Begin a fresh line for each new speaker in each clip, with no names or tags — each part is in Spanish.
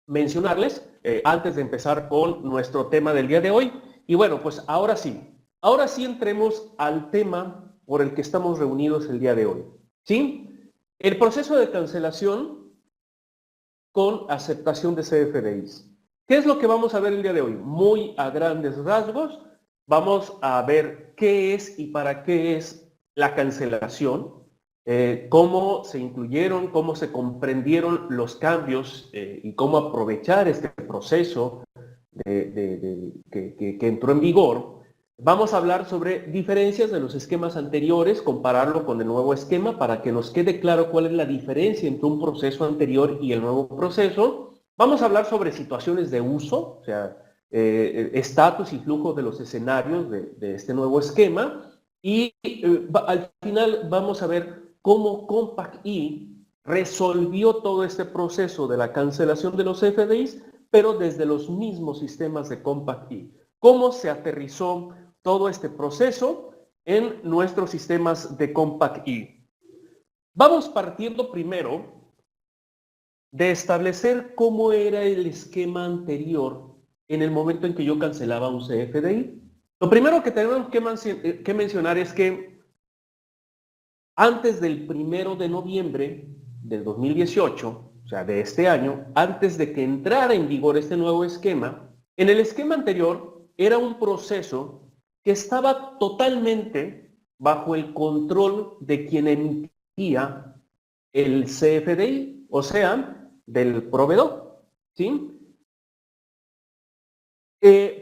mencionarles antes de empezar con nuestro tema del día de hoy. Y bueno, pues ahora sí entremos al tema por el que estamos reunidos el día de hoy. ¿Sí? El proceso de cancelación con aceptación de CFDIs. ¿Qué es lo que vamos a ver el día de hoy? Muy a grandes rasgos, vamos a ver qué es y para qué es la cancelación, cómo se incluyeron, cómo se comprendieron los cambios y cómo aprovechar este proceso que entró en vigor. Vamos a hablar sobre diferencias de los esquemas anteriores, compararlo con el nuevo esquema para que nos quede claro cuál es la diferencia entre un proceso anterior y el nuevo proceso. Vamos a hablar sobre situaciones de uso, o sea, estatus y flujo de los escenarios de este nuevo esquema. Y al final vamos a ver cómo Compact-E resolvió todo este proceso de la cancelación de los FDIs, pero desde los mismos sistemas de Compact-E. Cómo se aterrizó todo este proceso en nuestros sistemas de Compact-E. Vamos partiendo primero de establecer cómo era el esquema anterior en el momento en que yo cancelaba un CFDI. Lo primero que tenemos que mencionar es que antes del 1 de noviembre del 2018, o sea, de este año, antes de que entrara en vigor este nuevo esquema, en el esquema anterior era un proceso que estaba totalmente bajo el control de quien emitía el CFDI, o sea, del proveedor, ¿sí?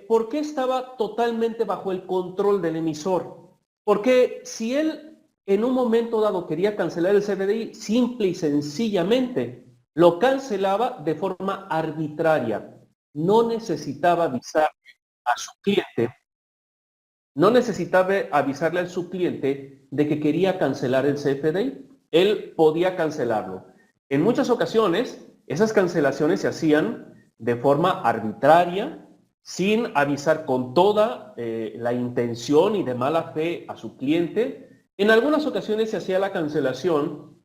¿Por qué estaba totalmente bajo el control del emisor? Porque si él en un momento dado quería cancelar el CFDI, simple y sencillamente lo cancelaba de forma arbitraria. No necesitaba avisar a su cliente, no necesitaba avisarle a su cliente de que quería cancelar el CFDI. Él podía cancelarlo. En muchas ocasiones, esas cancelaciones se hacían de forma arbitraria, sin avisar con toda la intención y de mala fe a su cliente. En algunas ocasiones se hacía la cancelación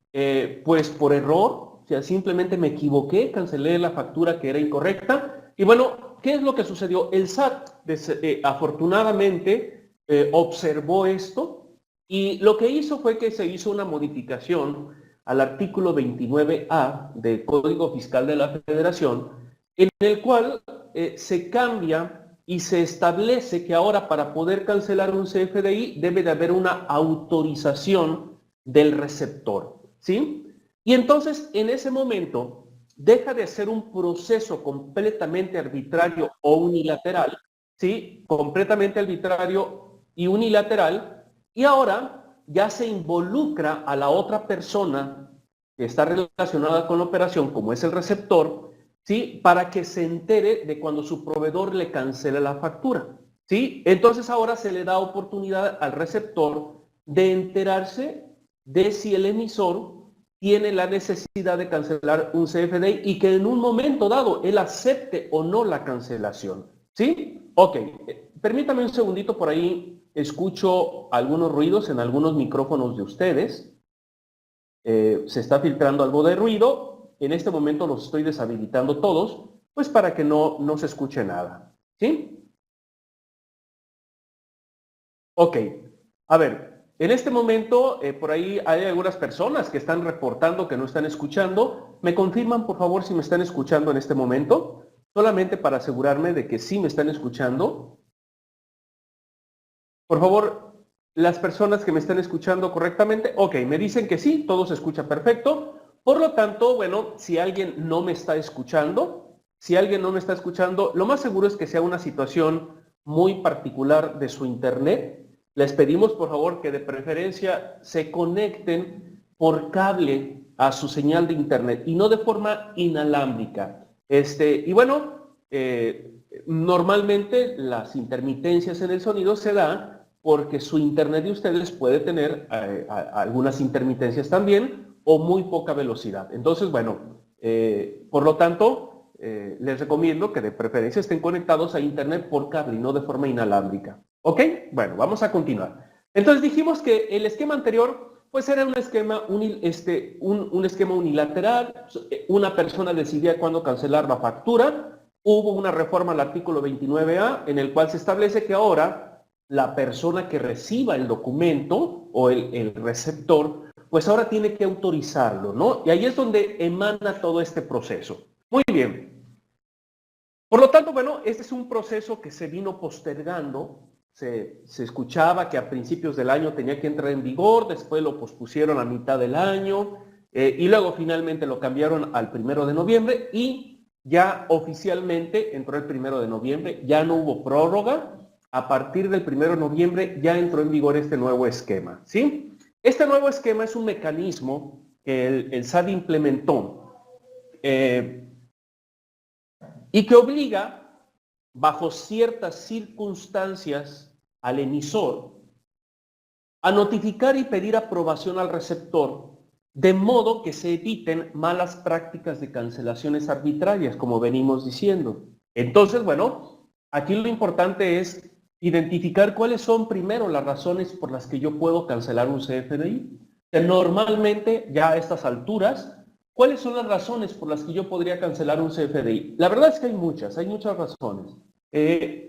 pues por error, o sea, simplemente me equivoqué, cancelé la factura que era incorrecta. Y bueno, ¿qué es lo que sucedió? El SAT afortunadamente observó esto y lo que hizo fue que se hizo una modificación al artículo 29A del Código Fiscal de la Federación, en el cual se cambia y se establece que ahora para poder cancelar un CFDI debe de haber una autorización del receptor, ¿sí? Y entonces en ese momento deja de ser un proceso completamente arbitrario o unilateral, ¿sí? Completamente arbitrario y unilateral, y ahora ya se involucra a la otra persona que está relacionada con la operación, como es el receptor, ¿sí? Para que se entere de cuando su proveedor le cancela la factura, ¿sí? Entonces ahora se le da oportunidad al receptor de enterarse de si el emisor tiene la necesidad de cancelar un CFDI y que en un momento dado él acepte o no la cancelación, ¿sí? Ok, permítame un segundito, por ahí escucho algunos ruidos en algunos micrófonos de ustedes. Se está filtrando algo de ruido. En este momento los estoy deshabilitando todos, pues para que no se escuche nada, ¿sí? Ok, a ver, en este momento por ahí hay algunas personas que están reportando que no están escuchando. ¿Me confirman, por favor, si me están escuchando en este momento? Solamente para asegurarme de que sí me están escuchando. Por favor, las personas que me están escuchando correctamente, ok, me dicen que sí, todo se escucha perfecto. Por lo tanto, bueno, si alguien no me está escuchando, lo más seguro es que sea una situación muy particular de su internet. Les pedimos, por favor, que de preferencia se conecten por cable a su señal de internet y no de forma inalámbrica. Y bueno, normalmente las intermitencias en el sonido se dan porque su internet de ustedes puede tener algunas intermitencias también o muy poca velocidad. Entonces, bueno, por lo tanto, les recomiendo que de preferencia estén conectados a internet por cable y no de forma inalámbrica. ¿Ok? Bueno, vamos a continuar. Entonces dijimos que el esquema anterior pues era un esquema, un esquema unilateral. Una persona decidía cuándo cancelar la factura. Hubo una reforma al artículo 29A en el cual se establece que ahora la persona que reciba el documento o el receptor, pues ahora tiene que autorizarlo, ¿no? Y ahí es donde emana todo este proceso. Muy bien. Por lo tanto, bueno, este es un proceso que se vino postergando. Se escuchaba que a principios del año tenía que entrar en vigor, después lo pospusieron a mitad del año, y luego finalmente lo cambiaron al 1 de noviembre y ya oficialmente entró el 1 de noviembre, ya no hubo prórroga. A partir del 1 de noviembre ya entró en vigor este nuevo esquema, ¿sí? Este nuevo esquema es un mecanismo que el SAT implementó, y que obliga, bajo ciertas circunstancias, al emisor a notificar y pedir aprobación al receptor, de modo que se eviten malas prácticas de cancelaciones arbitrarias, como venimos diciendo. Entonces, bueno, aquí lo importante es identificar cuáles son primero las razones por las que yo puedo cancelar un CFDI. Normalmente, ya a estas alturas, ¿cuáles son las razones por las que yo podría cancelar un CFDI? La verdad es que hay muchas razones.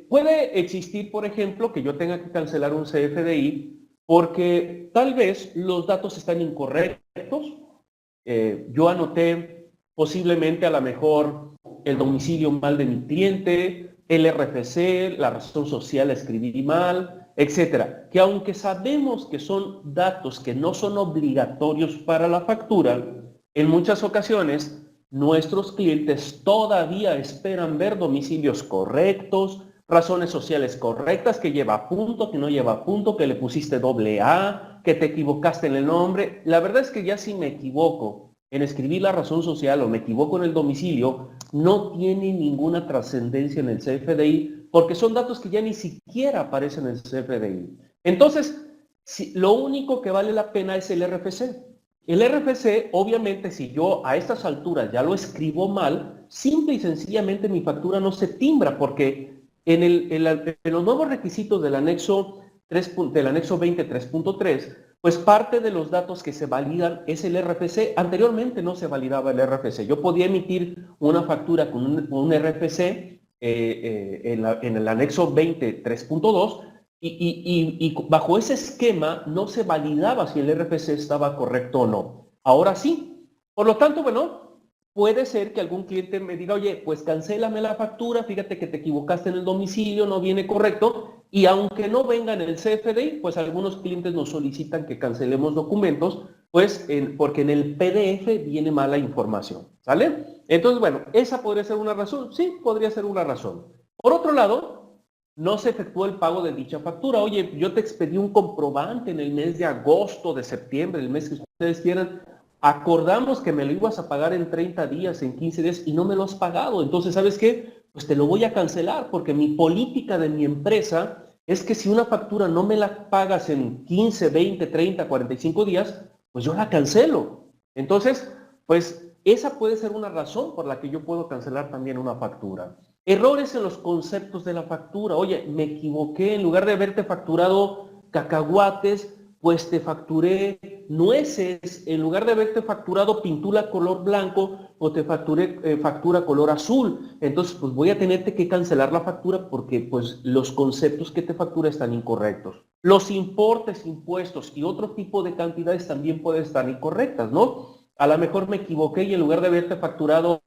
Puede existir, por ejemplo, que yo tenga que cancelar un CFDI porque tal vez los datos están incorrectos. Yo anoté posiblemente a lo mejor el domicilio mal de mi cliente, el RFC, la razón social la escribí mal, etcétera. Que aunque sabemos que son datos que no son obligatorios para la factura, en muchas ocasiones nuestros clientes todavía esperan ver domicilios correctos, razones sociales correctas, que lleva punto, que no lleva punto, que le pusiste doble A, que te equivocaste en el nombre. La verdad es que ya si me equivoco en escribir la razón social o me equivoco en el domicilio, no tiene ninguna trascendencia en el CFDI porque son datos que ya ni siquiera aparecen en el CFDI. Entonces, lo único que vale la pena es el RFC. El RFC, obviamente, si yo a estas alturas ya lo escribo mal, simple y sencillamente mi factura no se timbra porque en los nuevos requisitos del anexo 20 3.3, pues parte de los datos que se validan es el RFC. Anteriormente no se validaba el RFC. Yo podía emitir una factura con un RFC en el anexo 20 3.2 y bajo ese esquema no se validaba si el RFC estaba correcto o no. Ahora sí. Por lo tanto, bueno, puede ser que algún cliente me diga, oye, pues cancélame la factura, fíjate que te equivocaste en el domicilio, no viene correcto, y aunque no venga en el CFDI, pues algunos clientes nos solicitan que cancelemos documentos, pues porque en el PDF viene mala información, ¿sale? Entonces, bueno, ¿esa podría ser una razón? Sí, podría ser una razón. Por otro lado, no se efectuó el pago de dicha factura. Oye, yo te expedí un comprobante en el mes de agosto, de septiembre, el mes que ustedes quieran. Acordamos que me lo ibas a pagar en 30 días, en 15 días, y no me lo has pagado. Entonces, ¿sabes qué? Pues te lo voy a cancelar, porque mi política de mi empresa es que si una factura no me la pagas en 15, 20, 30, 45 días, pues yo la cancelo. Entonces, pues esa puede ser una razón por la que yo puedo cancelar también una factura. Errores en los conceptos de la factura. Oye, me equivoqué, en lugar de haberte facturado cacahuates, pues te facturé nueces. En lugar de haberte facturado pintura color blanco, o te facturé factura color azul. Entonces, pues voy a tenerte que cancelar la factura porque pues los conceptos que te factura están incorrectos. Los importes, impuestos y otro tipo de cantidades también pueden estar incorrectas, ¿no? A lo mejor me equivoqué y en lugar de haberte facturado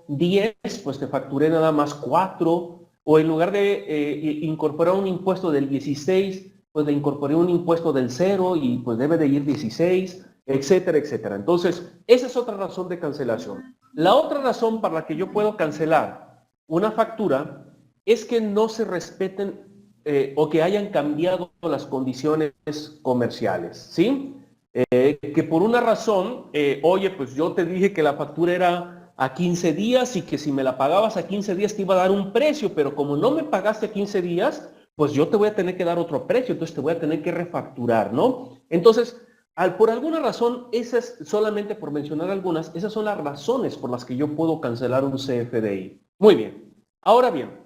10, pues te facturé nada más 4, o en lugar de incorporar un impuesto del 16, pues le incorporé un impuesto del 0 y pues debe de ir 16, etcétera, etcétera. Entonces, esa es otra razón de cancelación. La otra razón para la que yo puedo cancelar una factura es que no se respeten o que hayan cambiado las condiciones comerciales, ¿sí? Que por una razón, oye, pues yo te dije que la factura era a 15 días y que si me la pagabas a 15 días te iba a dar un precio, pero como no me pagaste a 15 días, pues yo te voy a tener que dar otro precio, entonces te voy a tener que refacturar, ¿no? Entonces, por alguna razón, esas, solamente por mencionar algunas, esas son las razones por las que yo puedo cancelar un CFDI. Muy bien. Ahora bien,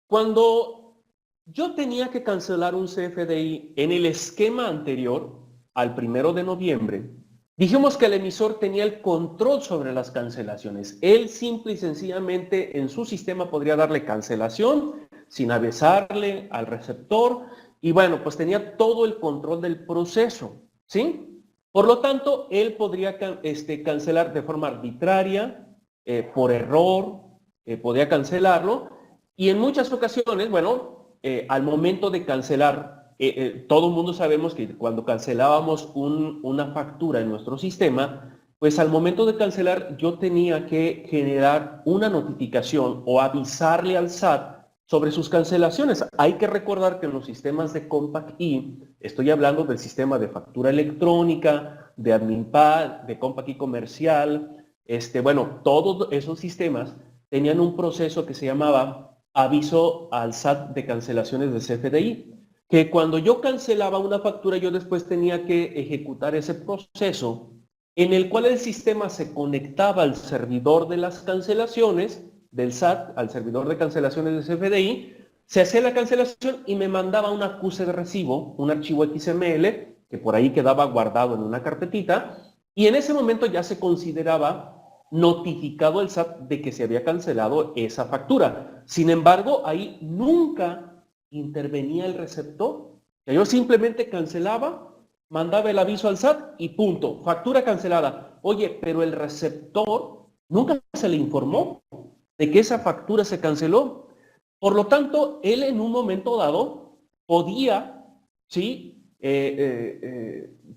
cuando yo tenía que cancelar un CFDI en el esquema anterior, al 1 de noviembre. Dijimos que el emisor tenía el control sobre las cancelaciones. Él simple y sencillamente en su sistema podría darle cancelación sin avisarle al receptor y bueno, pues tenía todo el control del proceso, ¿sí? Por lo tanto, él podría cancelar de forma arbitraria, por error, podía cancelarlo y en muchas ocasiones, bueno, al momento de cancelar, todo el mundo sabemos que cuando cancelábamos una factura en nuestro sistema, pues al momento de cancelar yo tenía que generar una notificación o avisarle al SAT sobre sus cancelaciones. Hay que recordar que en los sistemas de Compact E, estoy hablando del sistema de factura electrónica, de AdminPad, de Compact E comercial, bueno, todos esos sistemas tenían un proceso que se llamaba aviso al SAT de cancelaciones de CFDI, que cuando yo cancelaba una factura yo después tenía que ejecutar ese proceso en el cual el sistema se conectaba al servidor de las cancelaciones del SAT, al servidor de cancelaciones de CFDI, se hacía la cancelación y me mandaba un acuse de recibo, un archivo XML, que por ahí quedaba guardado en una carpetita, y en ese momento ya se consideraba notificado el SAT de que se había cancelado esa factura. Sin embargo, ahí nunca intervenía el receptor. Yo simplemente cancelaba, mandaba el aviso al SAT y punto, factura cancelada. Oye, pero el receptor nunca se le informó de que esa factura se canceló. Por lo tanto, él en un momento dado podía, ¿sí?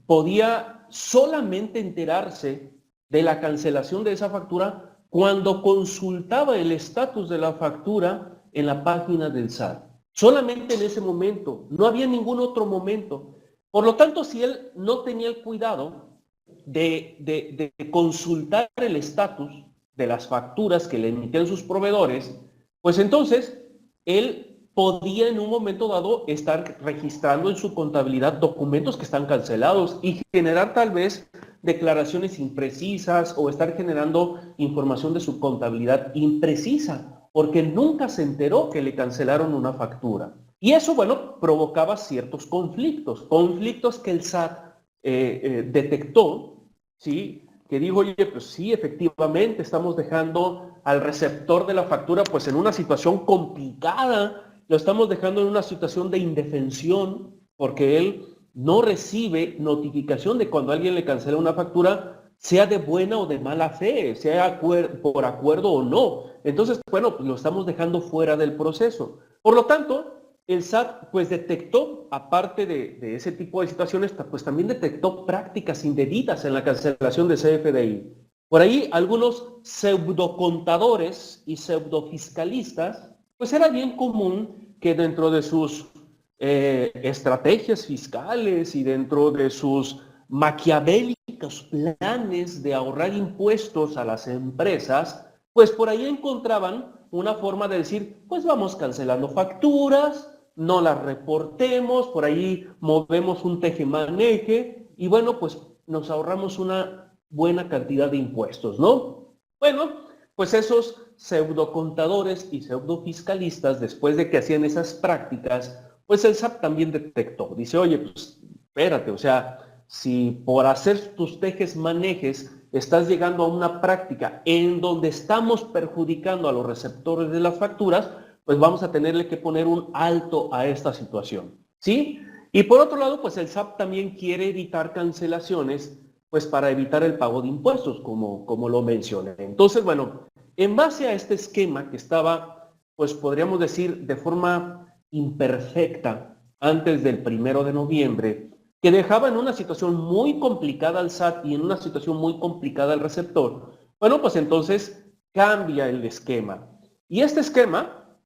Podía solamente enterarse de la cancelación de esa factura cuando consultaba el estatus de la factura en la página del SAT. Solamente en ese momento, no había ningún otro momento. Por lo tanto, si él no tenía el cuidado de consultar el estatus de las facturas que le emitían sus proveedores, pues entonces él podía en un momento dado estar registrando en su contabilidad documentos que están cancelados y generar tal vez declaraciones imprecisas o estar generando información de su contabilidad imprecisa, porque nunca se enteró que le cancelaron una factura. Y eso, bueno, provocaba ciertos conflictos que el SAT detectó, ¿sí? Que dijo, oye, pues sí, efectivamente, estamos dejando al receptor de la factura pues en una situación complicada, lo estamos dejando en una situación de indefensión, porque él no recibe notificación de cuando alguien le cancela una factura, sea de buena o de mala fe, sea por acuerdo o no. Entonces, bueno, pues lo estamos dejando fuera del proceso. Por lo tanto, el SAT pues detectó, aparte de ese tipo de situaciones, pues también detectó prácticas indebidas en la cancelación de CFDI. Por ahí algunos pseudocontadores y pseudofiscalistas, pues era bien común que dentro de sus estrategias fiscales y dentro de sus maquiavélicos planes de ahorrar impuestos a las empresas, pues por ahí encontraban una forma de decir, pues vamos cancelando facturas, no las reportemos, por ahí movemos un tejemaneje y bueno, pues nos ahorramos una buena cantidad de impuestos, ¿no? Bueno, pues esos pseudocontadores y pseudofiscalistas, después de que hacían esas prácticas, pues el SAT también detectó. Dice, oye, pues espérate, o sea, si por hacer tus tejes-manejes estás llegando a una práctica en donde estamos perjudicando a los receptores de las facturas, pues vamos a tenerle que poner un alto a esta situación, ¿sí? Y por otro lado, pues el SAT también quiere evitar cancelaciones, pues para evitar el pago de impuestos, como lo mencioné. Entonces, bueno, en base a este esquema que estaba, pues podríamos decir, de forma imperfecta antes del 1 de noviembre, que dejaba en una situación muy complicada al SAT y en una situación muy complicada al receptor, bueno, pues entonces cambia el esquema. Y este esquema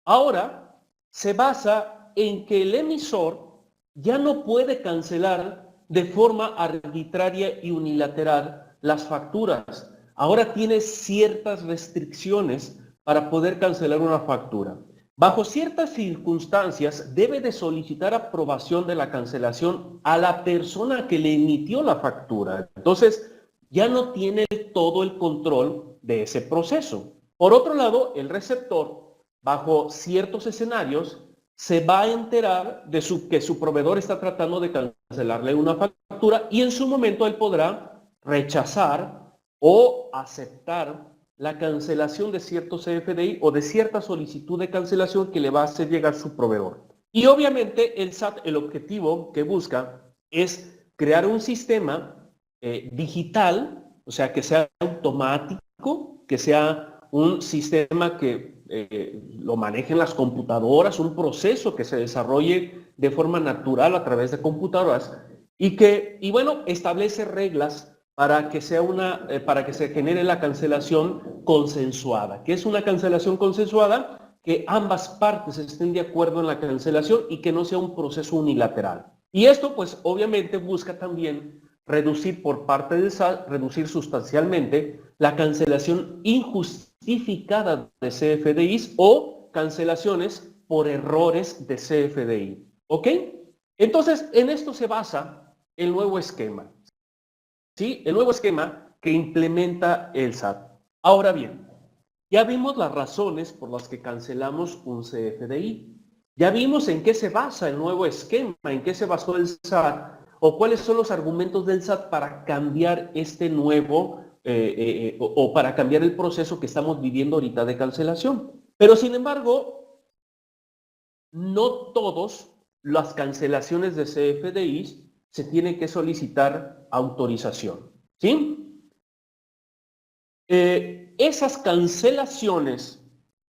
ahora se basa en que el emisor ya no puede cancelar de forma arbitraria y unilateral las facturas. Ahora tiene ciertas restricciones para poder cancelar una factura. Bajo ciertas circunstancias debe de solicitar aprobación de la cancelación a la persona que le emitió la factura. Entonces, ya no tiene todo el control de ese proceso. Por otro lado, el receptor bajo ciertos escenarios, se va a enterar de que su proveedor está tratando de cancelarle una factura y en su momento él podrá rechazar o aceptar la cancelación de cierto CFDI o de cierta solicitud de cancelación que le va a hacer llegar su proveedor. Y obviamente el SAT, el objetivo que busca es crear un sistema digital, o sea, que sea automático, que sea un sistema que lo manejen las computadoras, un proceso que se desarrolle de forma natural a través de computadoras y bueno, establece reglas para que sea para que se genere la cancelación consensuada. ¿Qué es una cancelación consensuada? Que ambas partes estén de acuerdo en la cancelación y que no sea un proceso unilateral. Y esto, pues, obviamente busca también reducir por parte del SAT, reducir sustancialmente la cancelación injustificada de CFDIs o cancelaciones por errores de CFDI. ¿Ok? Entonces, en esto se basa el nuevo esquema. ¿Sí? El nuevo esquema que implementa el SAT. Ahora bien, ya vimos las razones por las que cancelamos un CFDI. Ya vimos en qué se basa el nuevo esquema, en qué se basó el SAT, o cuáles son los argumentos del SAT para cambiar este nuevo, o para cambiar el proceso que estamos viviendo ahorita de cancelación. Pero sin embargo, no todas las cancelaciones de CFDIs se tiene que solicitar autorización. ¿Sí? Esas cancelaciones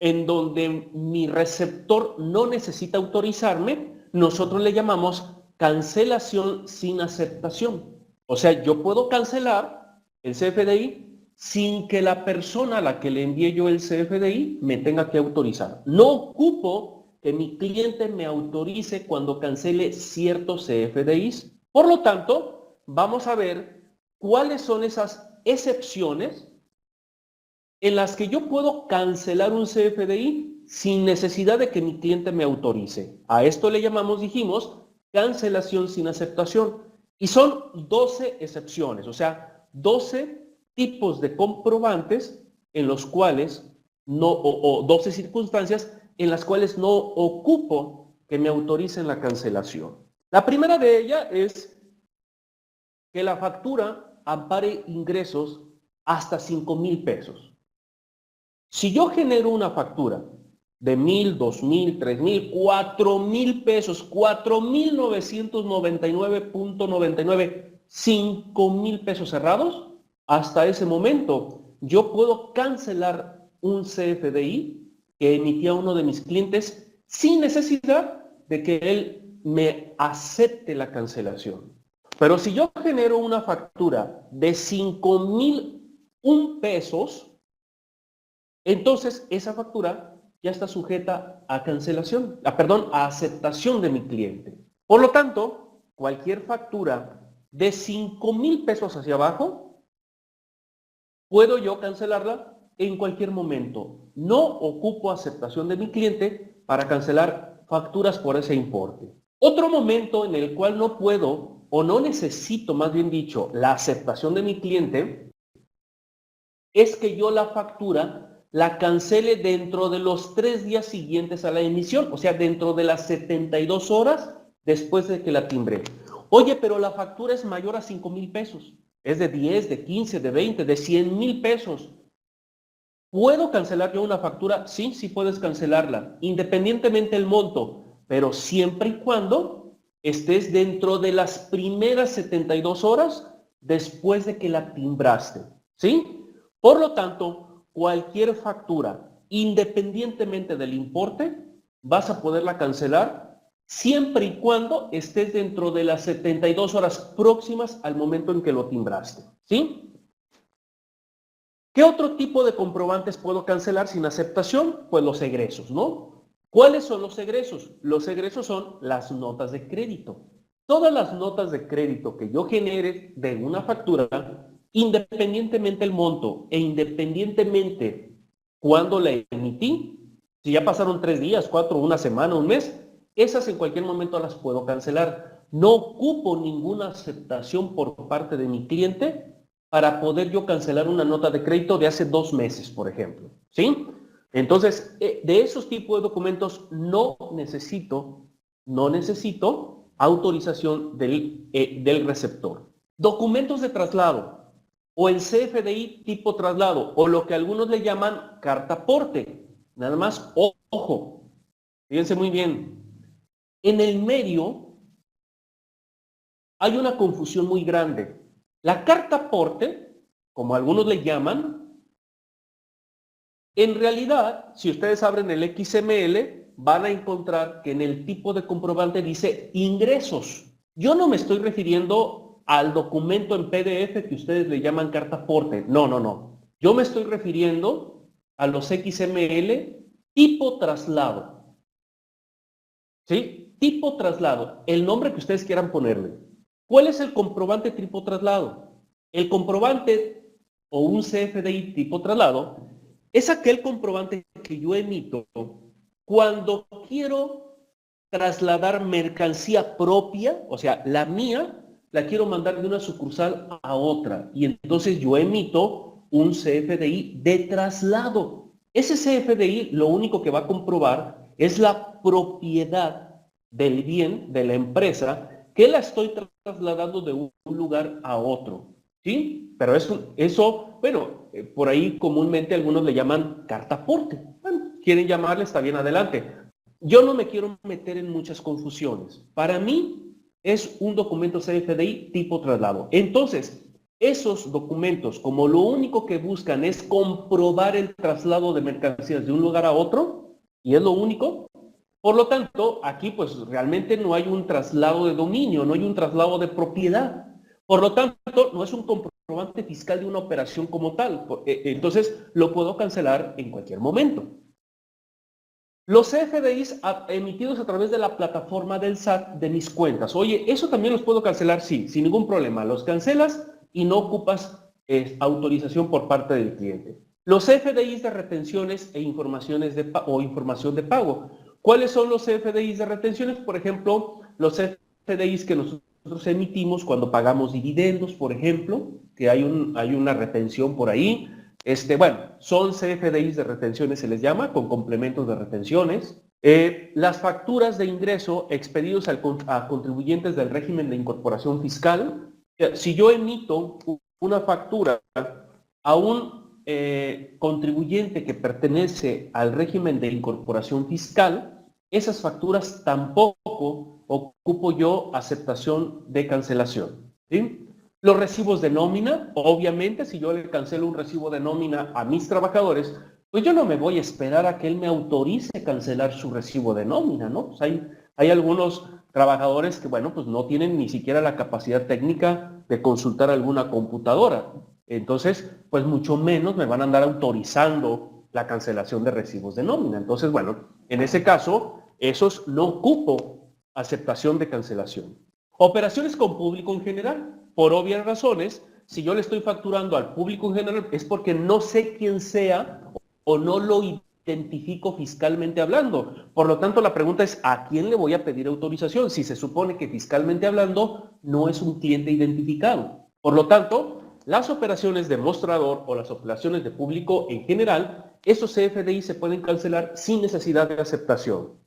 en donde mi receptor no necesita autorizarme, nosotros le llamamos cancelación sin aceptación. O sea, yo puedo cancelar el CFDI sin que la persona a la que le envíe yo el CFDI me tenga que autorizar. No ocupo que mi cliente me autorice cuando cancele ciertos CFDIs. Por lo tanto, vamos a ver cuáles son esas excepciones en las que yo puedo cancelar un CFDI sin necesidad de que mi cliente me autorice. A esto le llamamos, dijimos, cancelación sin aceptación. Y son 12 excepciones, o sea, 12 tipos de comprobantes en los cuales no, o 12 circunstancias en las cuales no ocupo que me autoricen la cancelación. La primera de ellas es que la factura ampare ingresos hasta 5,000 pesos. Si yo genero una factura de 1,000, 2,000, 3,000, 4,000 pesos, 4,999.99, 5,000 pesos cerrados, hasta ese momento yo puedo cancelar un CFDI que emitía uno de mis clientes sin necesidad de que él me acepte la cancelación. Pero si yo genero una factura de 5,001 pesos, entonces esa factura ya está sujeta a cancelación, a aceptación de mi cliente. Por lo tanto, cualquier factura de 5,000 pesos hacia abajo, puedo yo cancelarla en cualquier momento. No ocupo aceptación de mi cliente para cancelar facturas por ese importe. Otro momento en el cual no puedo, o no necesito, más bien dicho, la aceptación de mi cliente, es que yo la factura la cancele dentro de los 3 días siguientes a la emisión, o sea, dentro de las 72 horas después de que la timbré. Oye, pero la factura es mayor a 5,000 pesos, es de 10, de 15, de 20, de 100,000 pesos. ¿Puedo cancelar yo una factura? Sí, sí puedes cancelarla, independientemente del monto, pero siempre y cuando estés dentro de las primeras 72 horas después de que la timbraste, ¿sí? Por lo tanto, cualquier factura, independientemente del importe, vas a poderla cancelar siempre y cuando estés dentro de las 72 horas próximas al momento en que lo timbraste, ¿sí? ¿Qué otro tipo de comprobantes puedo cancelar sin aceptación? Pues los egresos, ¿no? ¿Cuáles son los egresos? Los egresos son las notas de crédito. Todas las notas de crédito que yo genere de una factura, independientemente del monto e independientemente cuándo la emití, si ya pasaron 3 días, 4, una semana, un mes, esas en cualquier momento las puedo cancelar. No ocupo ninguna aceptación por parte de mi cliente para poder yo cancelar una nota de crédito de hace 2 meses, por ejemplo, ¿sí? Entonces, de esos tipos de documentos no necesito autorización del receptor. Documentos de traslado o el CFDI tipo traslado o lo que algunos le llaman carta aporte. Nada más, ojo, fíjense muy bien. En el medio hay una confusión muy grande. La carta aporte, como algunos le llaman, en realidad, si ustedes abren el XML, van a encontrar que en el tipo de comprobante dice ingresos. Yo no me estoy refiriendo al documento en PDF que ustedes le llaman carta aporte. No, no, no. Yo me estoy refiriendo a los XML tipo traslado. ¿Sí? Tipo traslado. El nombre que ustedes quieran ponerle. ¿Cuál es el comprobante tipo traslado? El comprobante o un CFDI tipo traslado es aquel comprobante que yo emito cuando quiero trasladar mercancía propia, o sea, la mía, la quiero mandar de una sucursal a otra. Y entonces yo emito un CFDI de traslado. Ese CFDI lo único que va a comprobar es la propiedad del bien de la empresa que la estoy trasladando de un lugar a otro. ¿Sí? Pero eso bueno, por ahí comúnmente algunos le llaman carta aporte. Bueno, quieren llamarle, está bien, adelante. Yo no me quiero meter en muchas confusiones. Para mí es un documento CFDI tipo traslado. Entonces, esos documentos, como lo único que buscan es comprobar el traslado de mercancías de un lugar a otro, y es lo único, por lo tanto, aquí pues realmente no hay un traslado de dominio, no hay un traslado de propiedad. Por lo tanto, no es un comprobante fiscal de una operación como tal. Entonces, lo puedo cancelar en cualquier momento. Los CFDIs emitidos a través de la plataforma del SAT de mis cuentas. Oye, ¿eso también los puedo cancelar? Sí, sin ningún problema. Los cancelas y no ocupas autorización por parte del cliente. Los CFDIs de retenciones e información de pago. ¿Cuáles son los CFDIs de retenciones? Por ejemplo, los CFDIs que nosotros emitimos cuando pagamos dividendos, por ejemplo, que hay una retención por ahí. Bueno, son CFDIs de retenciones, se les llama, con complementos de retenciones. Las facturas de ingreso expedidos a contribuyentes del régimen de incorporación fiscal. Si yo emito una factura a un contribuyente que pertenece al régimen de incorporación fiscal, esas facturas tampoco ocupo yo aceptación de cancelación. ¿Sí? Los recibos de nómina, obviamente, si yo le cancelo un recibo de nómina a mis trabajadores, pues yo no me voy a esperar a que él me autorice cancelar su recibo de nómina, ¿no? Pues hay algunos trabajadores que, bueno, pues no tienen ni siquiera la capacidad técnica de consultar alguna computadora. Entonces, pues mucho menos me van a andar autorizando la cancelación de recibos de nómina. Entonces, bueno, en ese caso, esos no ocupo aceptación de cancelación. Operaciones con público en general. Por obvias razones, si yo le estoy facturando al público en general es porque no sé quién sea o no lo identifico fiscalmente hablando. Por lo tanto, la pregunta es, ¿a quién le voy a pedir autorización? Si se supone que fiscalmente hablando no es un cliente identificado. Por lo tanto, las operaciones de mostrador o las operaciones de público en general, esos CFDI se pueden cancelar sin necesidad de aceptación.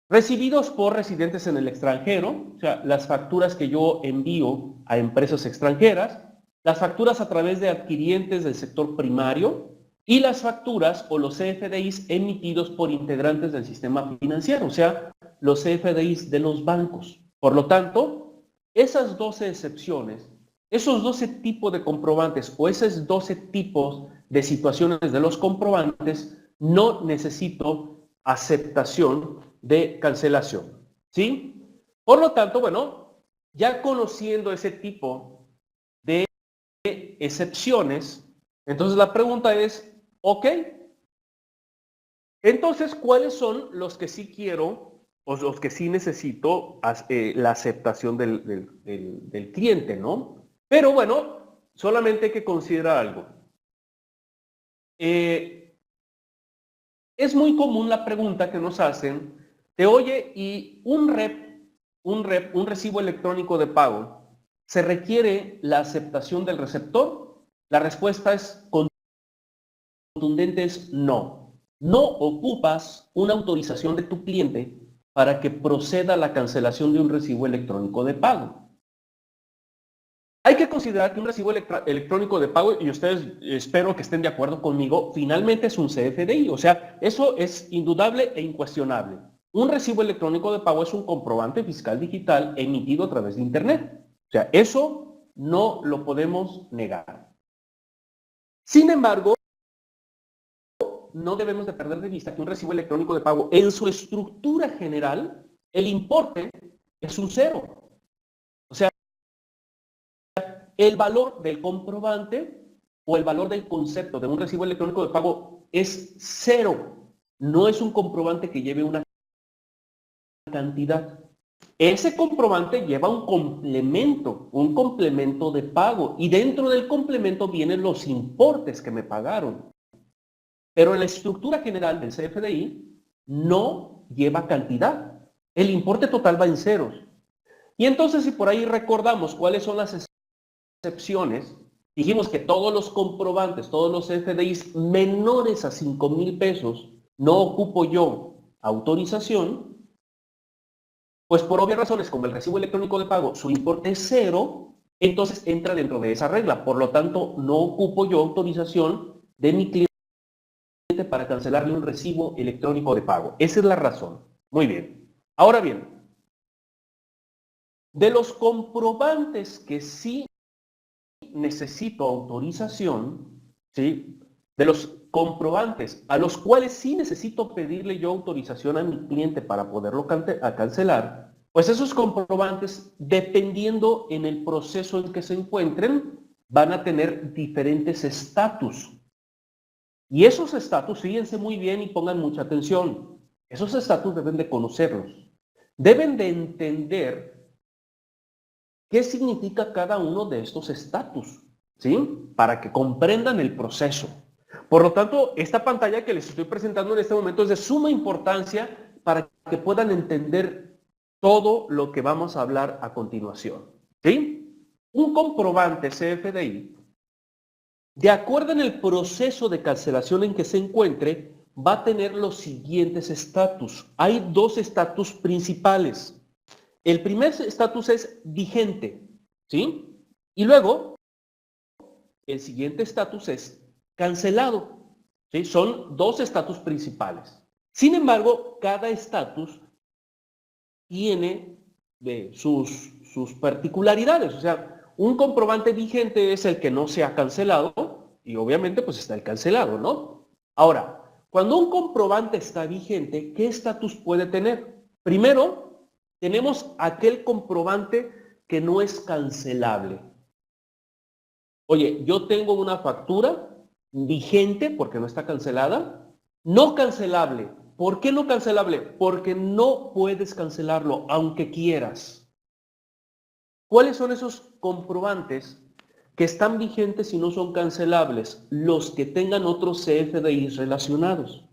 Recibidos por residentes en el extranjero, o sea, las facturas que yo envío a empresas extranjeras, las facturas a través de adquirientes del sector primario y las facturas o los CFDIs emitidos por integrantes del sistema financiero, o sea, los CFDIs de los bancos. Por lo tanto, esas 12 excepciones, esos 12 tipos de comprobantes o esos 12 tipos de situaciones de los comprobantes, no necesito aceptación de cancelación, ¿sí? Por lo tanto, bueno, ya conociendo ese tipo de excepciones, entonces la pregunta es, ok, entonces, ¿cuáles son los que sí quiero o los que sí necesito la aceptación del cliente, ¿no? Pero bueno, solamente hay que considerar algo. Es muy común la pregunta que nos hacen de, oye, ¿y un recibo electrónico de pago, se requiere la aceptación del receptor? La respuesta es contundente, es no. no ocupas una autorización de tu cliente para que proceda la cancelación de un recibo electrónico de pago. Hay que considerar que un recibo electrónico de pago, y ustedes espero que estén de acuerdo conmigo, finalmente es un CFDI, o sea, eso es indudable e incuestionable. Un recibo electrónico de pago es un comprobante fiscal digital emitido a través de Internet. O sea, eso no lo podemos negar. Sin embargo, no debemos de perder de vista que un recibo electrónico de pago, en su estructura general, el importe es un cero. O sea, el valor del comprobante o el valor del concepto de un recibo electrónico de pago es cero. No es un comprobante que lleve una cantidad. Ese comprobante lleva un complemento de pago, y dentro del complemento vienen los importes que me pagaron. Pero en la estructura general del CFDI no lleva cantidad. El importe total va en ceros. Y entonces, si por ahí recordamos cuáles son las excepciones, dijimos que todos los comprobantes, todos los CFDIs menores a 5,000 pesos, no ocupo yo autorización, pues por obvias razones, como el recibo electrónico de pago, su importe es cero, entonces entra dentro de esa regla. Por lo tanto, no ocupo yo autorización de mi cliente para cancelarle un recibo electrónico de pago. Esa es la razón. Muy bien. Ahora bien, de los comprobantes que sí necesito autorización, ¿sí? De los comprobantes a los cuales sí necesito pedirle yo autorización a mi cliente para poderlo cancelar, pues esos comprobantes, dependiendo en el proceso en que se encuentren, van a tener diferentes estatus. Y esos estatus, fíjense muy bien y pongan mucha atención, esos estatus deben de conocerlos. Deben de entender qué significa cada uno de estos estatus, ¿sí? Para que comprendan el proceso. Por lo tanto, esta pantalla que les estoy presentando en este momento es de suma importancia para que puedan entender todo lo que vamos a hablar a continuación, ¿sí? Un comprobante CFDI, de acuerdo en el proceso de cancelación en que se encuentre, va a tener los siguientes estatus. Hay dos estatus principales. El primer estatus es vigente, ¿sí? Y luego, el siguiente estatus es cancelado, ¿sí? Son dos estatus principales. Sin embargo, cada estatus tiene sus particularidades. O sea, un comprobante vigente es el que no se ha cancelado y obviamente pues está el cancelado, ¿no? Ahora, cuando un comprobante está vigente, ¿qué estatus puede tener? Primero, tenemos aquel comprobante que no es cancelable. Oye, yo tengo una factura vigente porque no está cancelada, no cancelable. ¿Por qué no cancelable? Porque no puedes cancelarlo aunque quieras. ¿Cuáles son esos comprobantes que están vigentes y no son cancelables? Los que tengan otros CFDIs relacionados.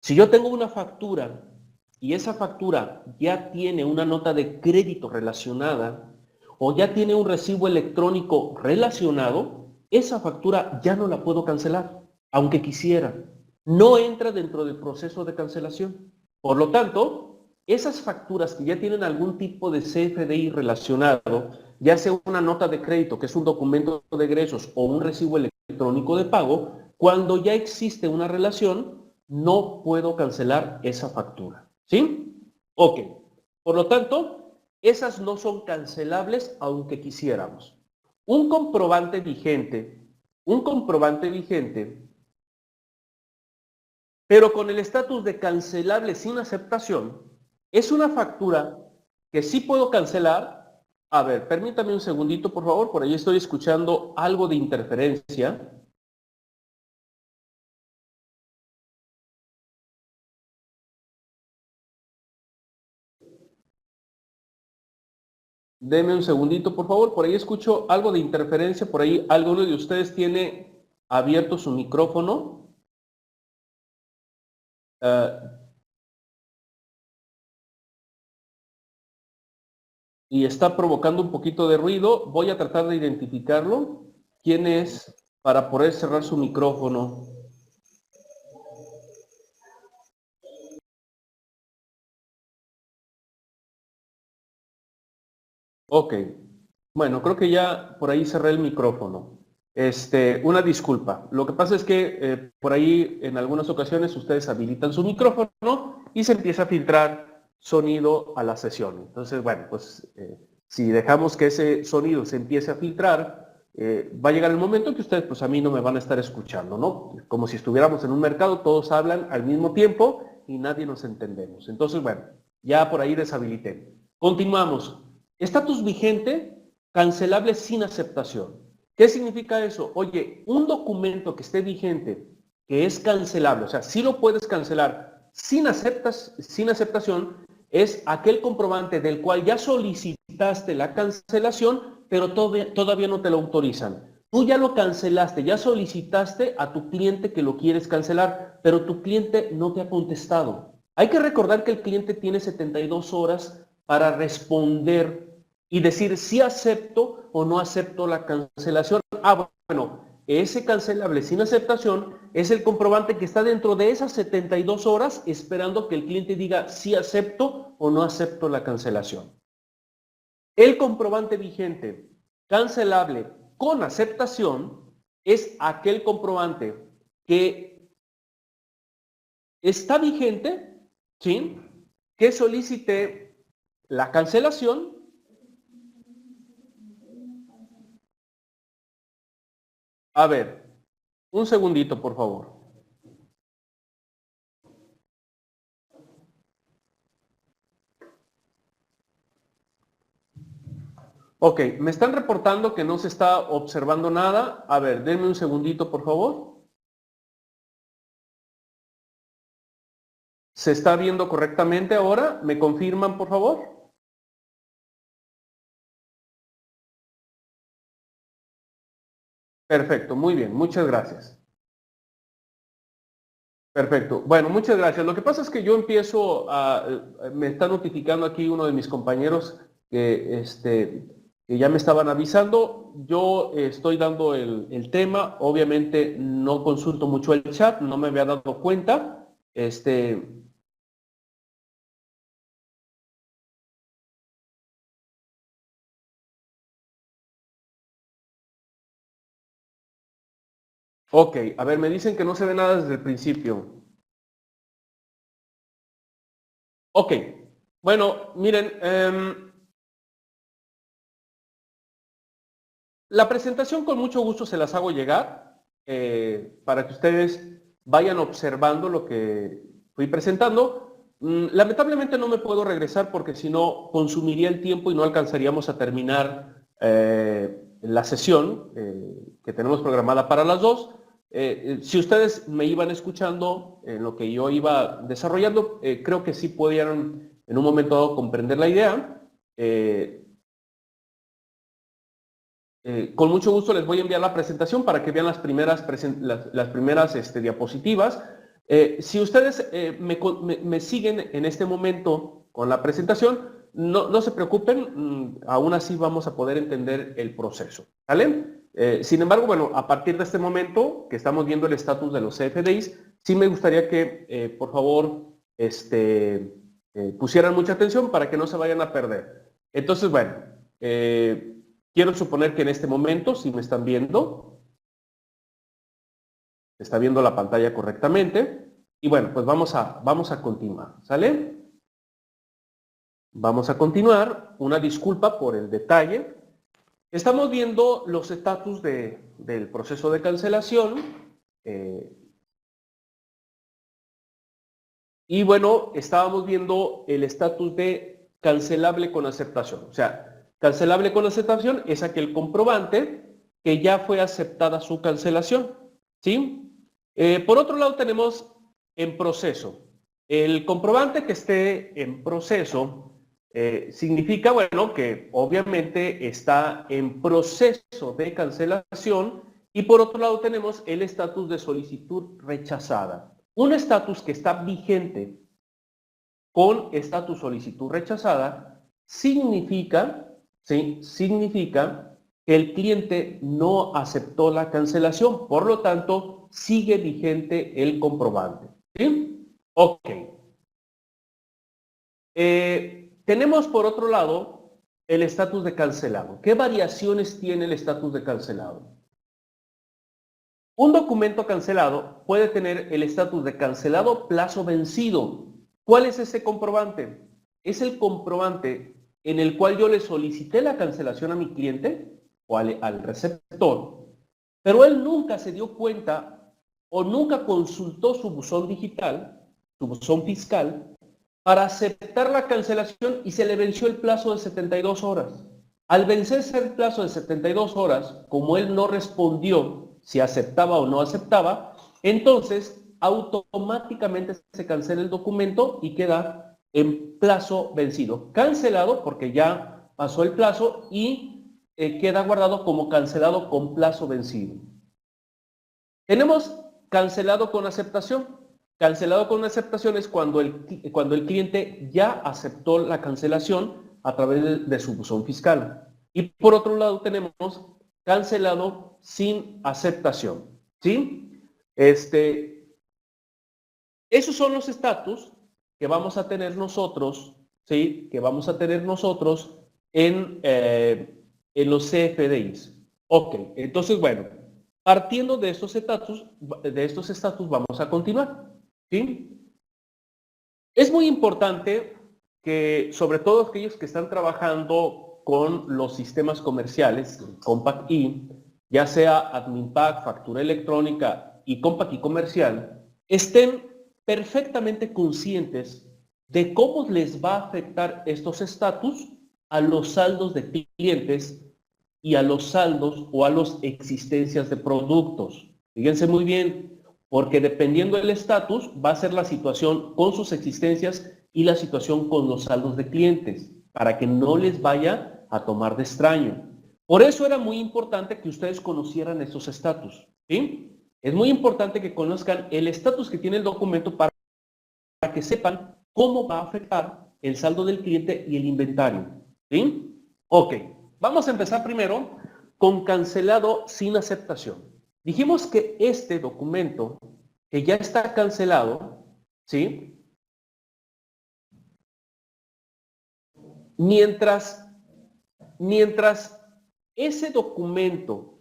Si yo tengo una factura y esa factura ya tiene una nota de crédito relacionada o ya tiene un recibo electrónico relacionado, esa factura ya no la puedo cancelar, aunque quisiera. No entra dentro del proceso de cancelación. Por lo tanto, esas facturas que ya tienen algún tipo de CFDI relacionado, ya sea una nota de crédito, que es un documento de egresos, o un recibo electrónico de pago, cuando ya existe una relación, no puedo cancelar esa factura. ¿Sí? Ok. Por lo tanto, esas no son cancelables aunque quisiéramos. Un comprobante vigente, pero con el estatus de cancelable sin aceptación, es una factura que sí puedo cancelar. A ver, permítame un segundito, por favor, por ahí estoy escuchando algo de interferencia. Deme un segundito, por favor. Por ahí escucho algo de interferencia. Por ahí alguno de ustedes tiene abierto su micrófono. Y está provocando un poquito de ruido. Voy a tratar de identificarlo. ¿Quién es para poder cerrar su micrófono? Ok. Bueno, creo que ya por ahí cerré el micrófono. Una disculpa. Lo que pasa es que por ahí en algunas ocasiones ustedes habilitan su micrófono y se empieza a filtrar sonido a la sesión. Entonces, bueno, pues si dejamos que ese sonido se empiece a filtrar, va a llegar el momento que ustedes pues a mí no me van a estar escuchando, ¿no? Como si estuviéramos en un mercado, todos hablan al mismo tiempo y nadie nos entendemos. Entonces, bueno, ya por ahí deshabilité. Continuamos. Estatus vigente, cancelable sin aceptación. ¿Qué significa eso? Oye, un documento que esté vigente, que es cancelable, o sea, sí lo puedes cancelar sin aceptación, es aquel comprobante del cual ya solicitaste la cancelación, pero todavía no te lo autorizan. Tú ya lo cancelaste, ya solicitaste a tu cliente que lo quieres cancelar, pero tu cliente no te ha contestado. Hay que recordar que el cliente tiene 72 horas para responder y decir si acepto o no acepto la cancelación. Ah, bueno, ese cancelable sin aceptación es el comprobante que está dentro de esas 72 horas esperando que el cliente diga si acepto o no acepto la cancelación. El comprobante vigente cancelable con aceptación es aquel comprobante que está vigente, ¿sí? Que solicite la cancelación. A ver, un segundito, por favor. Ok, me están reportando que no se está observando nada. A ver, denme un segundito, por favor. ¿Se está viendo correctamente ahora? ¿Me confirman, por favor? Perfecto, muy bien, muchas gracias. Perfecto. Bueno, muchas gracias. Lo que pasa es que yo empiezo a, me está notificando aquí uno de mis compañeros que ya me estaban avisando. Yo estoy dando el tema. Obviamente no consulto mucho el chat, no me había dado cuenta. Ok, a ver, me dicen que no se ve nada desde el principio. Ok, bueno, miren, la presentación con mucho gusto se las hago llegar para que ustedes vayan observando lo que fui presentando. Lamentablemente no me puedo regresar porque si no consumiría el tiempo y no alcanzaríamos a terminar la sesión que tenemos programada para las 2. Si ustedes me iban escuchando en lo que yo iba desarrollando, creo que sí pudieron en un momento dado comprender la idea. Eh, con mucho gusto les voy a enviar la presentación para que vean las primeras, las primeras diapositivas. Si ustedes me siguen en este momento con la presentación, no se preocupen, aún así vamos a poder entender el proceso. ¿Vale? Sin embargo, bueno, a partir de este momento que estamos viendo el estatus de los CFDIs, sí me gustaría que, por favor, pusieran mucha atención para que no se vayan a perder. Entonces, bueno, quiero suponer que en este momento, si me están viendo, se está viendo la pantalla correctamente. Y bueno, pues vamos a continuar, ¿sale? Vamos a continuar. Una disculpa por el detalle. Estamos viendo los estatus del proceso de cancelación. eh, y bueno, estábamos viendo el estatus de cancelable con aceptación. O sea, cancelable con aceptación es aquel comprobante que ya fue aceptada su cancelación. ¿Sí? Por otro lado tenemos en proceso. El comprobante que esté en proceso significa, bueno, que obviamente está en proceso de cancelación y por otro lado tenemos el estatus de solicitud rechazada. Un estatus que está vigente con estatus solicitud rechazada significa, ¿sí? Significa que el cliente no aceptó la cancelación, por lo tanto, sigue vigente el comprobante. ¿Sí? Ok. Tenemos por otro lado el estatus de cancelado. ¿Qué variaciones tiene el estatus de cancelado? Un documento cancelado puede tener el estatus de cancelado plazo vencido. ¿Cuál es ese comprobante? Es el comprobante en el cual yo le solicité la cancelación a mi cliente o al receptor, pero él nunca se dio cuenta o nunca consultó su buzón digital, su buzón fiscal, para aceptar la cancelación y se le venció el plazo de 72 horas. Al vencerse el plazo de 72 horas, como él no respondió si aceptaba o no aceptaba, entonces automáticamente se cancela el documento y queda en plazo vencido. Cancelado porque ya pasó el plazo y queda guardado como cancelado con plazo vencido. Tenemos cancelado con aceptación. Cancelado con aceptación es cuando el cliente ya aceptó la cancelación a través de su buzón fiscal. Y por otro lado tenemos cancelado sin aceptación. ¿Sí? Esos son los estatus que vamos a tener nosotros, ¿sí? Que vamos a tener nosotros en los CFDIs. Ok, entonces, bueno, partiendo de estos estatus vamos a continuar. ¿Sí? Es muy importante que, sobre todo aquellos que están trabajando con los sistemas comerciales, Compact E, ya sea AdminPack, factura electrónica y Compact E comercial, estén perfectamente conscientes de cómo les va a afectar estos estatus a los saldos de clientes y a los saldos o a las existencias de productos. Fíjense muy bien, porque dependiendo del estatus va a ser la situación con sus existencias y la situación con los saldos de clientes, para que no les vaya a tomar de extraño. Por eso era muy importante que ustedes conocieran estos estatus, ¿sí? Es muy importante que conozcan el estatus que tiene el documento para que sepan cómo va a afectar el saldo del cliente y el inventario, ¿sí? Ok, vamos a empezar primero con cancelado sin aceptación. Dijimos que este documento que ya está cancelado, ¿sí? Mientras ese documento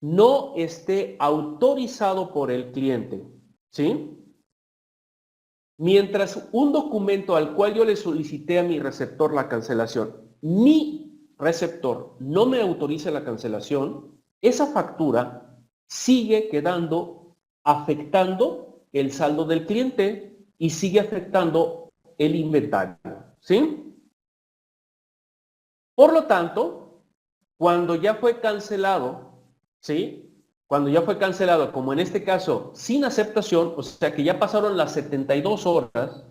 no esté autorizado por el cliente, ¿sí? Mientras un documento al cual yo le solicité a mi receptor la cancelación, mi receptor no me autoriza la cancelación, esa factura sigue quedando afectando el saldo del cliente y sigue afectando el inventario, ¿sí? Por lo tanto, cuando ya fue cancelado, ¿sí? Cuando ya fue cancelado, como en este caso, sin aceptación, o sea que ya pasaron las 72 horas,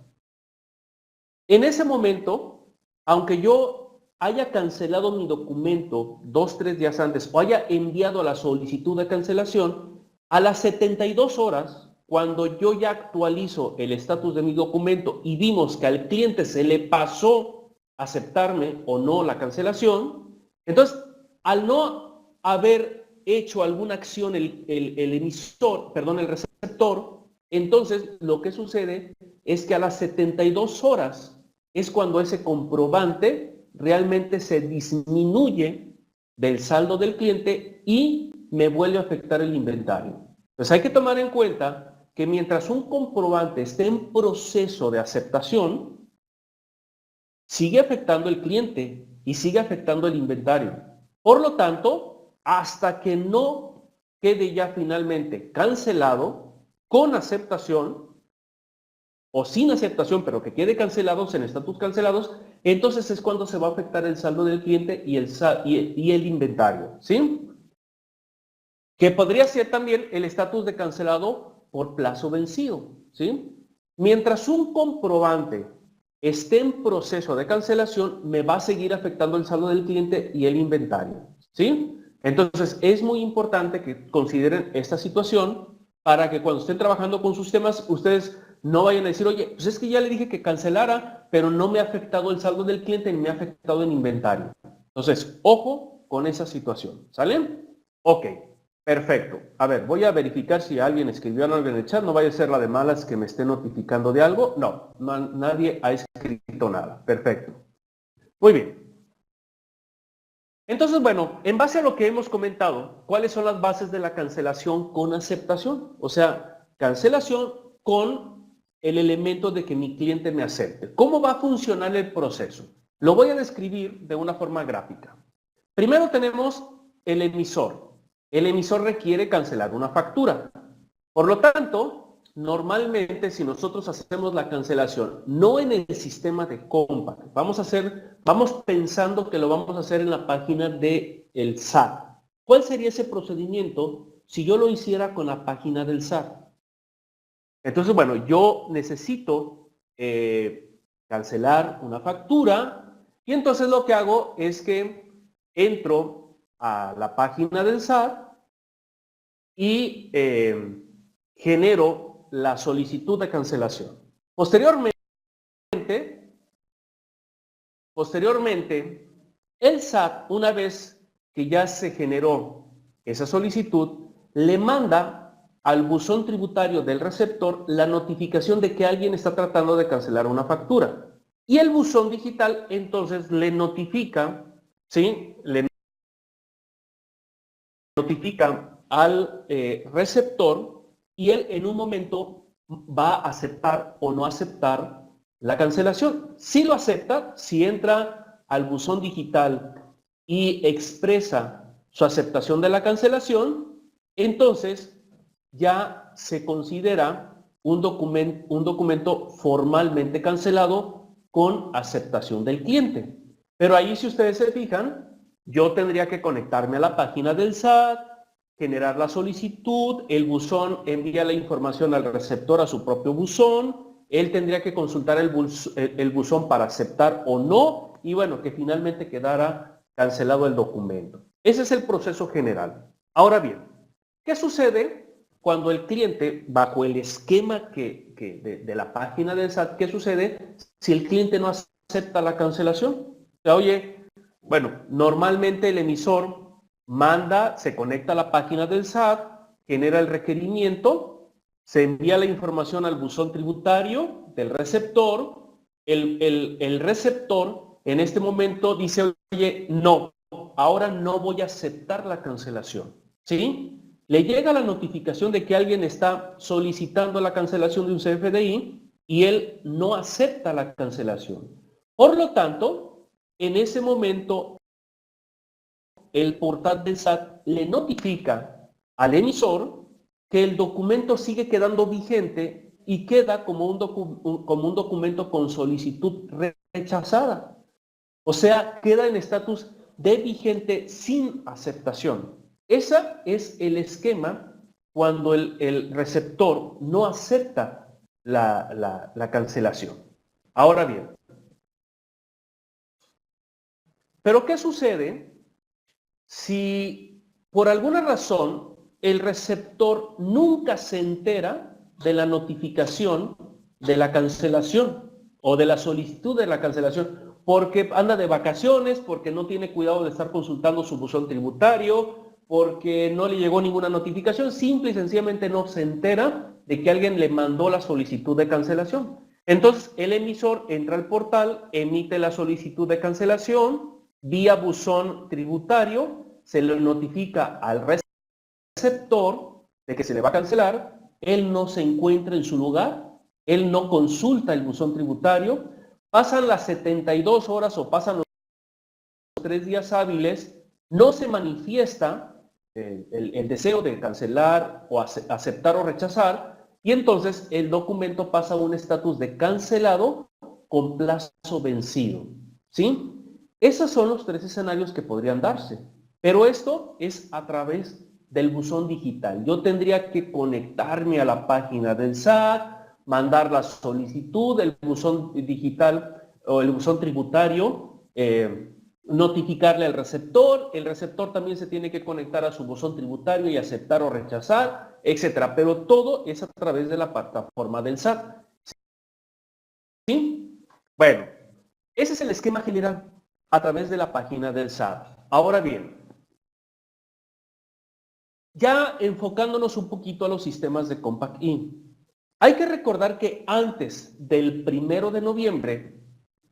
en ese momento, aunque yo haya cancelado mi documento 2, 3 días antes o haya enviado la solicitud de cancelación, a las 72 horas, cuando yo ya actualizo el estatus de mi documento y vimos que al cliente se le pasó aceptarme o no la cancelación, entonces, al no haber hecho alguna acción el emisor, perdón, el receptor, entonces lo que sucede es que a las 72 horas es cuando ese comprobante realmente se disminuye del saldo del cliente y me vuelve a afectar el inventario. Entonces hay que tomar en cuenta que mientras un comprobante esté en proceso de aceptación, sigue afectando el cliente y sigue afectando el inventario. Por lo tanto, hasta que no quede ya finalmente cancelado con aceptación o sin aceptación, pero que quede cancelados en estatus cancelados, entonces es cuando se va a afectar el saldo del cliente y el inventario, ¿sí? Que podría ser también el estatus de cancelado por plazo vencido, ¿sí? Mientras un comprobante esté en proceso de cancelación, me va a seguir afectando el saldo del cliente y el inventario, ¿sí? Entonces, es muy importante que consideren esta situación para que cuando estén trabajando con sus temas, ustedes no vayan a decir, oye, pues es que ya le dije que cancelara, pero no me ha afectado el saldo del cliente ni me ha afectado el inventario. Entonces, ojo con esa situación, ¿sale? Ok. Perfecto. A ver, voy a verificar si alguien escribió algo en el chat. No vaya a ser la de malas que me esté notificando de algo. No, nadie ha escrito nada. Perfecto. Muy bien. Entonces, bueno, en base a lo que hemos comentado, ¿cuáles son las bases de la cancelación con aceptación? O sea, cancelación con el elemento de que mi cliente me acepte. ¿Cómo va a funcionar el proceso? Lo voy a describir de una forma gráfica. Primero tenemos el emisor. El emisor requiere cancelar una factura. Por lo tanto, normalmente si nosotros hacemos la cancelación no en el sistema de Compact, vamos pensando que lo vamos a hacer en la página del SAT. ¿Cuál sería ese procedimiento si yo lo hiciera con la página del SAT? Entonces, bueno, yo necesito cancelar una factura y entonces lo que hago es que entro a la página del SAT y genero la solicitud de cancelación. Posteriormente, el SAT, una vez que ya se generó esa solicitud, le manda al buzón tributario del receptor la notificación de que alguien está tratando de cancelar una factura. Y el buzón digital entonces le notifica, ¿sí? Le notifica al receptor y él en un momento va a aceptar o no aceptar la cancelación. Si lo acepta, si entra al buzón digital y expresa su aceptación de la cancelación, entonces ya se considera un documento formalmente cancelado con aceptación del cliente. Pero ahí, si ustedes se fijan, yo tendría que conectarme a la página del SAT, generar la solicitud, el buzón envía la información al receptor a su propio buzón, él tendría que consultar el buzón para aceptar o no, y bueno, que finalmente quedara cancelado el documento. Ese es el proceso general. Ahora bien, ¿qué sucede cuando el cliente, bajo el esquema de la página del SAT, qué sucede si el cliente no acepta la cancelación? O sea, oye, bueno, normalmente el emisor manda, se conecta a la página del SAT, genera el requerimiento, se envía la información al buzón tributario del receptor, el receptor en este momento dice, oye, no, ahora no voy a aceptar la cancelación, ¿sí? Le llega la notificación de que alguien está solicitando la cancelación de un CFDI y él no acepta la cancelación. Por lo tanto, en ese momento, el portal del SAT le notifica al emisor que el documento sigue quedando vigente y queda como un documento con solicitud rechazada. O sea, queda en estatus de vigente sin aceptación. Ese es el esquema cuando el receptor no acepta la cancelación. Ahora bien, ¿pero qué sucede si por alguna razón el receptor nunca se entera de la notificación de la cancelación o de la solicitud de la cancelación? Porque anda de vacaciones, porque no tiene cuidado de estar consultando su buzón tributario, porque no le llegó ninguna notificación, simple y sencillamente no se entera de que alguien le mandó la solicitud de cancelación. Entonces, el emisor entra al portal, emite la solicitud de cancelación, vía buzón tributario, se le notifica al receptor de que se le va a cancelar, él no se encuentra en su lugar, él no consulta el buzón tributario, pasan las 72 horas o pasan los 3 días hábiles, no se manifiesta el deseo de cancelar o aceptar o rechazar, y entonces el documento pasa a un estatus de cancelado con plazo vencido, ¿sí? Esos son los 3 escenarios que podrían darse, pero esto es a través del buzón digital. Yo tendría que conectarme a la página del SAT, mandar la solicitud, el buzón digital o el buzón tributario, notificarle al receptor, el receptor también se tiene que conectar a su buzón tributario y aceptar o rechazar, etcétera. Pero todo es a través de la plataforma del SAT. ¿Sí? Bueno, ese es el esquema general a través de la página del SAT. Ahora bien, ya enfocándonos un poquito a los sistemas de Compact In, hay que recordar que antes del 1 de noviembre,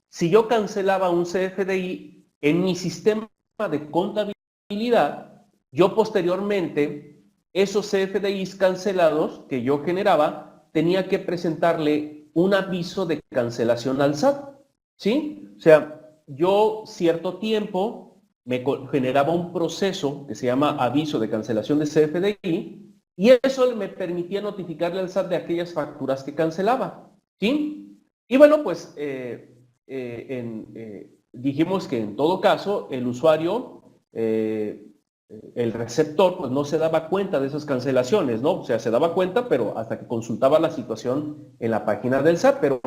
si yo cancelaba un CFDI en mi sistema de contabilidad, yo posteriormente, esos CFDIs cancelados que yo generaba, tenía que presentarle un aviso de cancelación al SAT, ¿sí? O sea, yo cierto tiempo me generaba un proceso que se llama aviso de cancelación de CFDI y eso me permitía notificarle al SAT de aquellas facturas que cancelaba, ¿sí? Y bueno, pues dijimos que en todo caso el usuario, el receptor, pues no se daba cuenta de esas cancelaciones, ¿no? O sea, se daba cuenta, pero hasta que consultaba la situación en la página del SAT, pero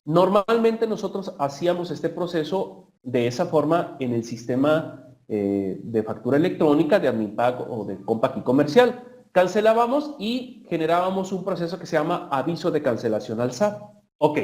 normalmente nosotros hacíamos este proceso de esa forma en el sistema de factura electrónica de Adminpac o de Compac y Comercial. Cancelábamos y generábamos un proceso que se llama aviso de cancelación al SAT. Ok.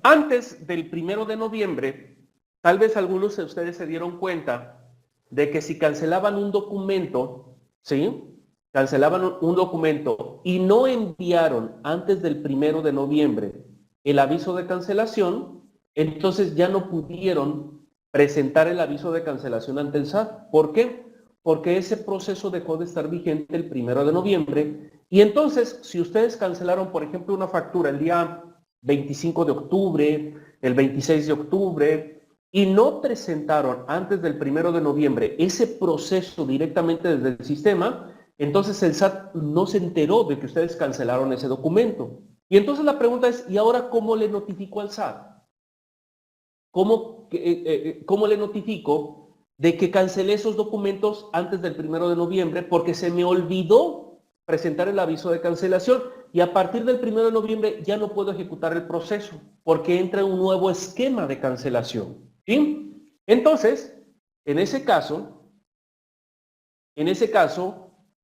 Antes del 1 de noviembre, tal vez algunos de ustedes se dieron cuenta de que si cancelaban un documento, ¿sí? Cancelaban un documento y no enviaron antes del 1 de noviembre el aviso de cancelación, entonces ya no pudieron presentar el aviso de cancelación ante el SAT. ¿Por qué? Porque ese proceso dejó de estar vigente el 1 de noviembre y entonces si ustedes cancelaron, por ejemplo, una factura el día 25 de octubre, el 26 de octubre, y no presentaron antes del 1 de noviembre ese proceso directamente desde el sistema, entonces el SAT no se enteró de que ustedes cancelaron ese documento. Y entonces la pregunta es, ¿y ahora cómo le notifico al SAT? ¿Cómo le notifico de que cancelé esos documentos antes del 1 de noviembre porque se me olvidó presentar el aviso de cancelación y a partir del 1 de noviembre ya no puedo ejecutar el proceso porque entra un nuevo esquema de cancelación? ¿Sí? Entonces, en ese caso,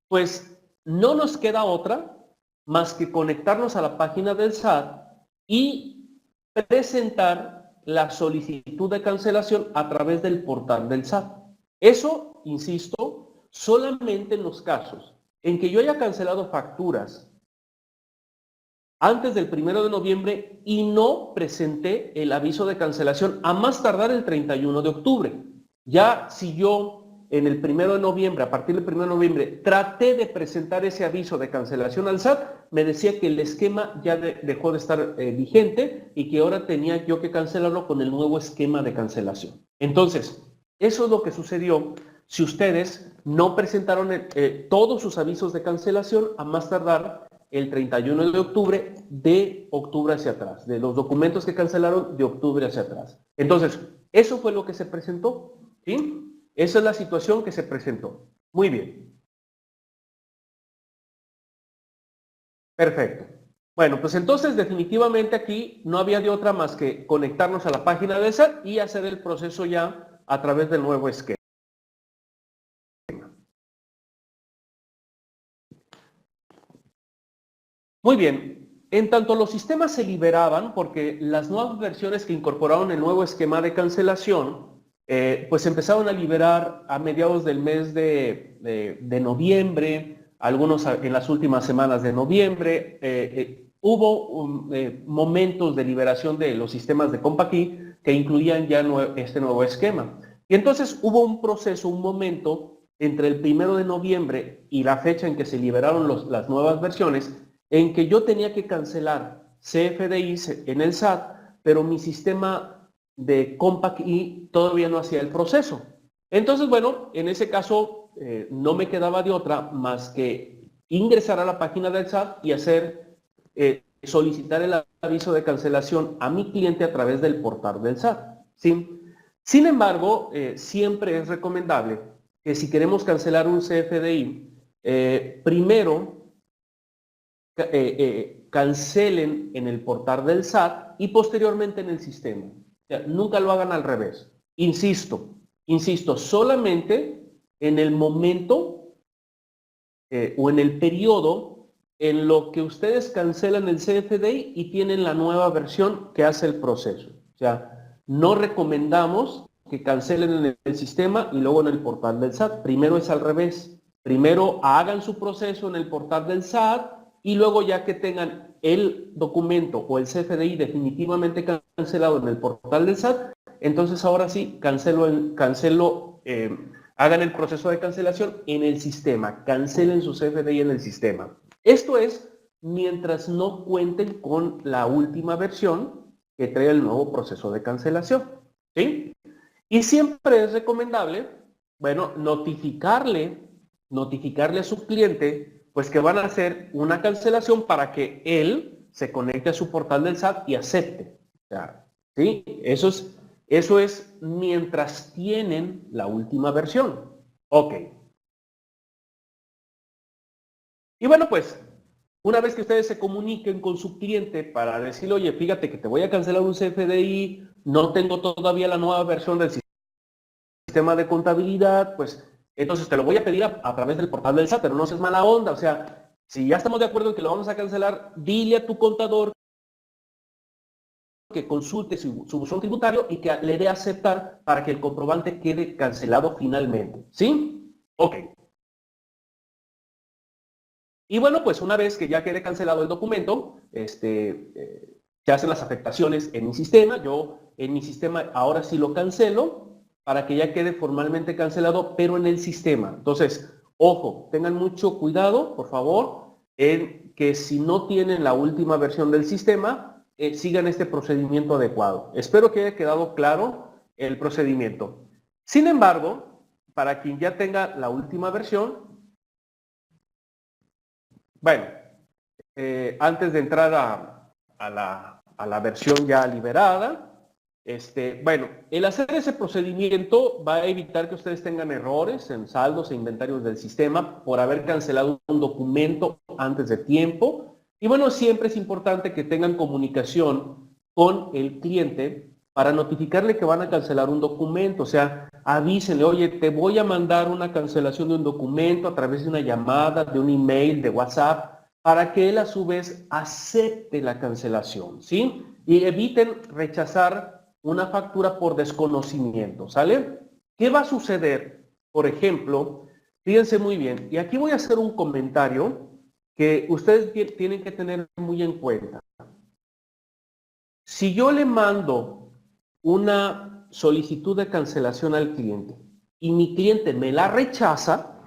pues no nos queda otra más que conectarnos a la página del SAT y presentar la solicitud de cancelación a través del portal del SAT. Eso, insisto, solamente en los casos en que yo haya cancelado facturas antes del 1 de noviembre y no presenté el aviso de cancelación a más tardar el 31 de octubre. Ya si yo en el 1 de noviembre, a partir del 1 de noviembre, traté de presentar ese aviso de cancelación al SAT, me decía que el esquema ya dejó de estar vigente y que ahora tenía yo que cancelarlo con el nuevo esquema de cancelación. Entonces, eso es lo que sucedió si ustedes no presentaron todos sus avisos de cancelación a más tardar el 31 de octubre hacia atrás, de los documentos que cancelaron de octubre hacia atrás. Entonces, eso fue lo que se presentó, ¿sí? Esa es la situación que se presentó. Muy bien. Perfecto. Bueno, pues entonces definitivamente aquí no había de otra más que conectarnos a la página de SAT y hacer el proceso ya a través del nuevo esquema. Muy bien. En tanto los sistemas se liberaban, porque las nuevas versiones que incorporaron el nuevo esquema de cancelación, pues empezaron a liberar a mediados del mes de noviembre, algunos en las últimas semanas de noviembre. Hubo momentos de liberación de los sistemas de CompaKey que incluían ya este nuevo esquema. Y entonces hubo un proceso, un momento entre el 1 de noviembre y la fecha en que se liberaron las nuevas versiones, en que yo tenía que cancelar CFDIs en el SAT, pero mi sistema de CompaKey todavía no hacía el proceso. Entonces, bueno, en ese caso no me quedaba de otra más que ingresar a la página del SAT y solicitar el aviso de cancelación a mi cliente a través del portal del SAT. ¿Sí? Sin embargo, siempre es recomendable que si queremos cancelar un CFDI, primero cancelen en el portal del SAT y posteriormente en el sistema. O sea, nunca lo hagan al revés. Insisto, solamente en el momento o en el periodo en lo que ustedes cancelan el CFDI y tienen la nueva versión que hace el proceso. O sea, no recomendamos que cancelen en el sistema y luego en el portal del SAT. Primero es al revés. Primero hagan su proceso en el portal del SAT y luego ya que tengan el documento o el CFDI definitivamente cancelado en el portal del SAT, entonces ahora sí, hagan el proceso de cancelación en el sistema, cancelen su CFDI en el sistema. Esto es mientras no cuenten con la última versión que trae el nuevo proceso de cancelación, ¿sí? Y siempre es recomendable, bueno, notificarle a su cliente, pues que van a hacer una cancelación para que él se conecte a su portal del SAT y acepte. O sea, ¿sí? Eso es mientras tienen la última versión. Ok. Y bueno, pues, una vez que ustedes se comuniquen con su cliente para decirle, oye, fíjate que te voy a cancelar un CFDI, no tengo todavía la nueva versión del sistema de contabilidad, pues entonces te lo voy a pedir a través del portal del SAT, pero no seas mala onda. O sea, si ya estamos de acuerdo en que lo vamos a cancelar, dile a tu contador que consulte su buzón tributario y que le dé a aceptar para que el comprobante quede cancelado finalmente. ¿Sí? Ok. Y bueno, pues una vez que ya quede cancelado el documento, se hacen las afectaciones en mi sistema. Yo en mi sistema ahora sí lo cancelo para que ya quede formalmente cancelado, pero en el sistema. Entonces, ojo, tengan mucho cuidado, por favor, en que si no tienen la última versión del sistema, sigan este procedimiento adecuado. Espero que haya quedado claro el procedimiento. Sin embargo, para quien ya tenga la última versión, bueno, antes de entrar a la versión ya liberada, bueno, el hacer ese procedimiento va a evitar que ustedes tengan errores en saldos e inventarios del sistema por haber cancelado un documento antes de tiempo. Y bueno, siempre es importante que tengan comunicación con el cliente para notificarle que van a cancelar un documento. O sea, avísenle, oye, te voy a mandar una cancelación de un documento a través de una llamada, de un email, de WhatsApp, para que él a su vez acepte la cancelación, ¿sí? Y eviten rechazar una factura por desconocimiento, ¿sale? ¿Qué va a suceder? Por ejemplo, fíjense muy bien, y aquí voy a hacer un comentario que ustedes tienen que tener muy en cuenta. Si yo le mando una solicitud de cancelación al cliente y mi cliente me la rechaza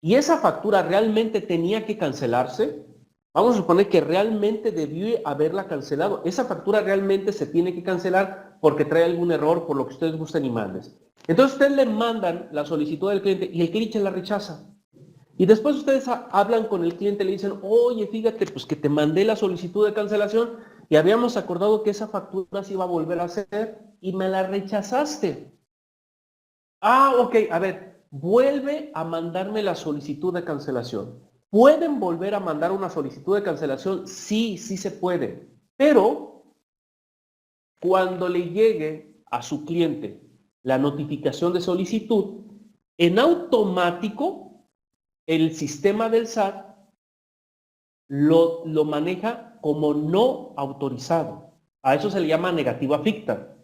y esa factura realmente tenía que cancelarse, vamos a suponer que realmente debió haberla cancelado. Esa factura realmente se tiene que cancelar porque trae algún error por lo que ustedes gusten y mandes. Entonces ustedes le mandan la solicitud del cliente y el cliente la rechaza. Y después ustedes hablan con el cliente y le dicen, oye, fíjate, pues que te mandé la solicitud de cancelación y habíamos acordado que esa factura se iba a volver a hacer y me la rechazaste. Ah, ok, a ver, vuelve a mandarme la solicitud de cancelación. ¿Pueden volver a mandar una solicitud de cancelación? Sí, sí se puede. Pero cuando le llegue a su cliente la notificación de solicitud, en automático el sistema del SAT lo maneja como no autorizado. A eso se le llama negativa ficta.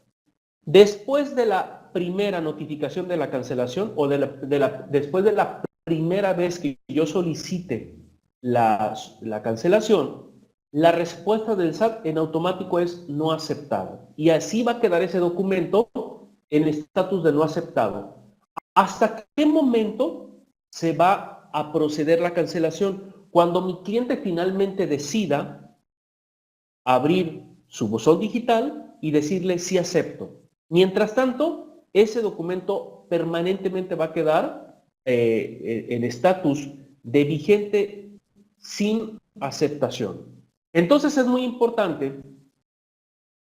Después de la primera notificación de la cancelación o después de la primera vez que yo solicite la cancelación, la respuesta del SAT en automático es no aceptado. Y así va a quedar ese documento en estatus de no aceptado. ¿Hasta qué momento se va a proceder la cancelación? Cuando mi cliente finalmente decida abrir su buzón digital y decirle sí acepto. Mientras tanto, ese documento permanentemente va a quedar en estatus de vigente sin aceptación. Entonces es muy importante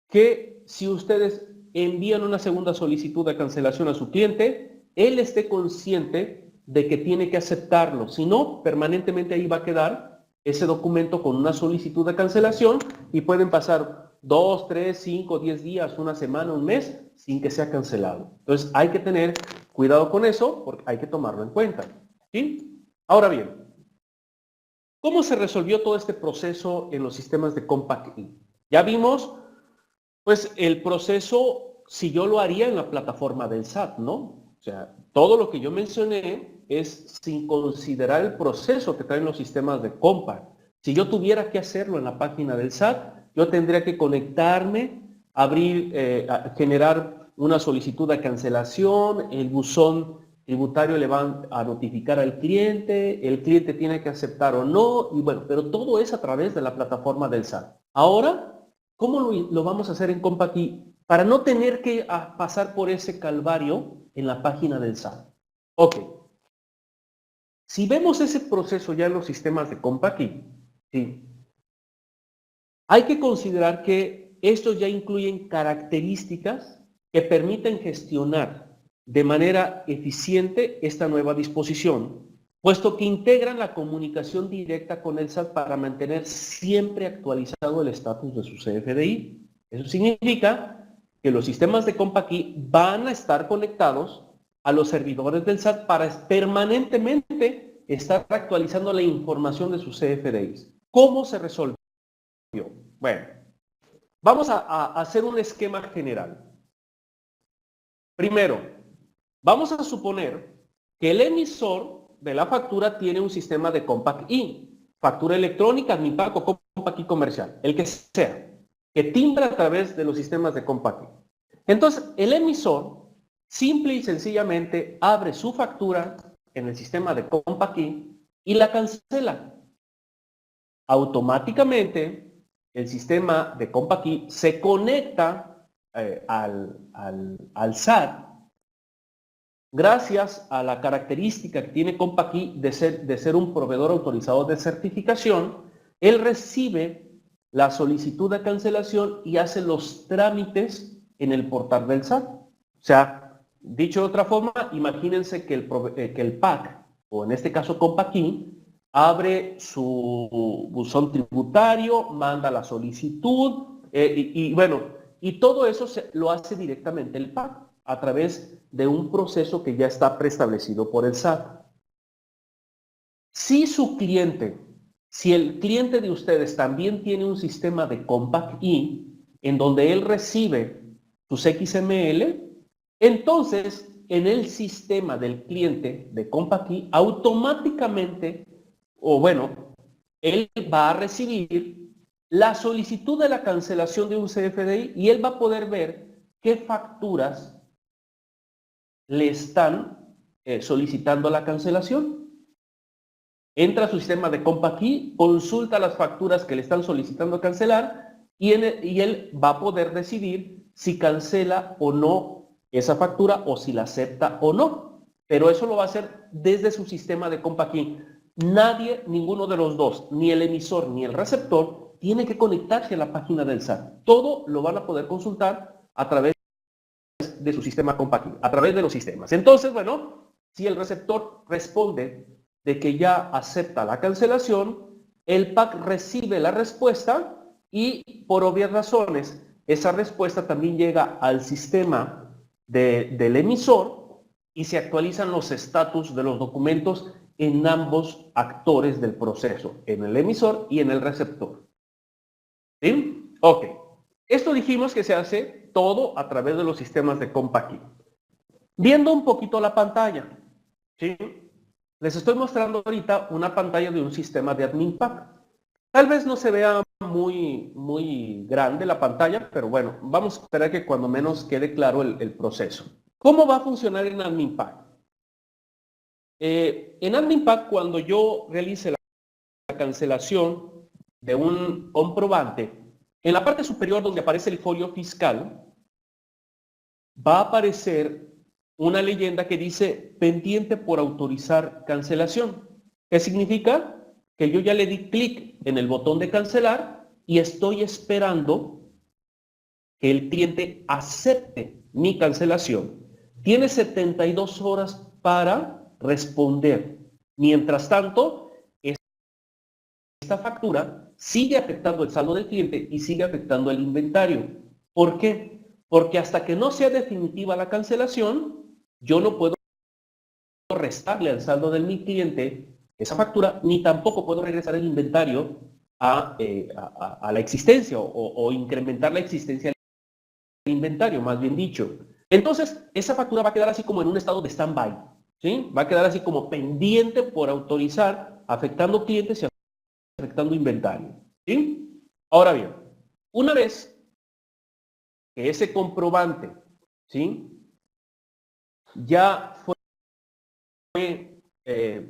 que si ustedes envían una segunda solicitud de cancelación a su cliente, él esté consciente de que tiene que aceptarlo. Si no, permanentemente ahí va a quedar ese documento con una solicitud de cancelación y pueden pasar 2, 3, 5, 10 días, una semana, un mes, sin que sea cancelado. Entonces hay que tener cuidado con eso porque hay que tomarlo en cuenta, ¿sí? Ahora bien, ¿cómo se resolvió todo este proceso en los sistemas de Compact E? Ya vimos, pues, el proceso, si yo lo haría en la plataforma del SAT, ¿no? O sea, todo lo que yo mencioné es sin considerar el proceso que traen los sistemas de Compact. Si yo tuviera que hacerlo en la página del SAT, yo tendría que conectarme, abrir, generar una solicitud de cancelación, el buzón tributario le va a notificar al cliente, el cliente tiene que aceptar o no, y bueno, pero todo es a través de la plataforma del SAT. Ahora, ¿cómo lo vamos a hacer en CompAqui? Para no tener que pasar por ese calvario en la página del SAT. Ok. Si vemos ese proceso ya en los sistemas de CompAqui, ¿sí? Hay que considerar que estos ya incluyen características que permiten gestionar de manera eficiente esta nueva disposición, puesto que integran la comunicación directa con el SAT para mantener siempre actualizado el estatus de su CFDI. Eso significa que los sistemas de CompAqui van a estar conectados a los servidores del SAT para permanentemente estar actualizando la información de sus CFDIs. ¿Cómo se resuelve? Bueno, vamos a hacer un esquema general. Primero, vamos a suponer que el emisor de la factura tiene un sistema de CompAqui, factura electrónica, AdminPac o CompAqui comercial, el que sea, que timbra a través de los sistemas de CompAqui. Entonces, el emisor simple y sencillamente abre su factura en el sistema de CompAqui y la cancela. Automáticamente, el sistema de CompAqui se conecta al SAT gracias a la característica que tiene CompAqui de ser un proveedor autorizado de certificación. Él recibe la solicitud de cancelación y hace los trámites en el portal del SAT. O sea, dicho de otra forma, imagínense que el PAC, o en este caso CompAqui, abre su buzón tributario, manda la solicitud, y todo eso lo hace directamente el PAC a través de un proceso que ya está preestablecido por el SAT. Si el cliente de ustedes también tiene un sistema de CompAqui en donde él recibe sus XML, entonces en el sistema del cliente de CompAqui automáticamente, él va a recibir la solicitud de la cancelación de un CFDI y él va a poder ver qué facturas le están solicitando la cancelación. Entra a su sistema de CompAqui, consulta las facturas que le están solicitando cancelar y él va a poder decidir si cancela o no esa factura o si la acepta o no. Pero eso lo va a hacer desde su sistema de CompAqui. Nadie, ninguno de los dos, ni el emisor ni el receptor, tiene que conectarse a la página del SAT. Todo lo van a poder consultar a través de su sistema CompAqui, a través de los sistemas. Entonces, bueno, si el receptor responde de que ya acepta la cancelación, el PAC recibe la respuesta y por obvias razones, esa respuesta también llega al sistema del emisor y se actualizan los estatus de los documentos en ambos actores del proceso, en el emisor y en el receptor. ¿Sí? Ok. Esto dijimos que se hace todo a través de los sistemas de CompAqui. Viendo un poquito la pantalla, ¿sí? Les estoy mostrando ahorita una pantalla de un sistema de AdminPac. Tal vez no se vea muy grande la pantalla, pero bueno, vamos a esperar que cuando menos quede claro el proceso. ¿Cómo va a funcionar en AdminPac? En AdminPac, cuando yo realice la cancelación de un comprobante, en la parte superior donde aparece el folio fiscal, va a aparecer una leyenda que dice pendiente por autorizar cancelación. ¿Qué significa? Que yo ya le di clic en el botón de cancelar y estoy esperando que el cliente acepte mi cancelación. Tiene 72 horas para responder. Mientras tanto, esta factura sigue afectando el saldo del cliente y sigue afectando el inventario. ¿Por qué? Porque hasta que no sea definitiva la cancelación, yo no puedo restarle al saldo de mi cliente esa factura, ni tampoco puedo regresar el inventario a la existencia o incrementar la existencia del inventario, más bien dicho. Entonces, esa factura va a quedar así como en un estado de stand-by, ¿sí? Va a quedar así como pendiente por autorizar, afectando clientes y afectando aceptando inventario. ¿Sí? Ahora bien, una vez que ese comprobante, ¿sí?, ya fue,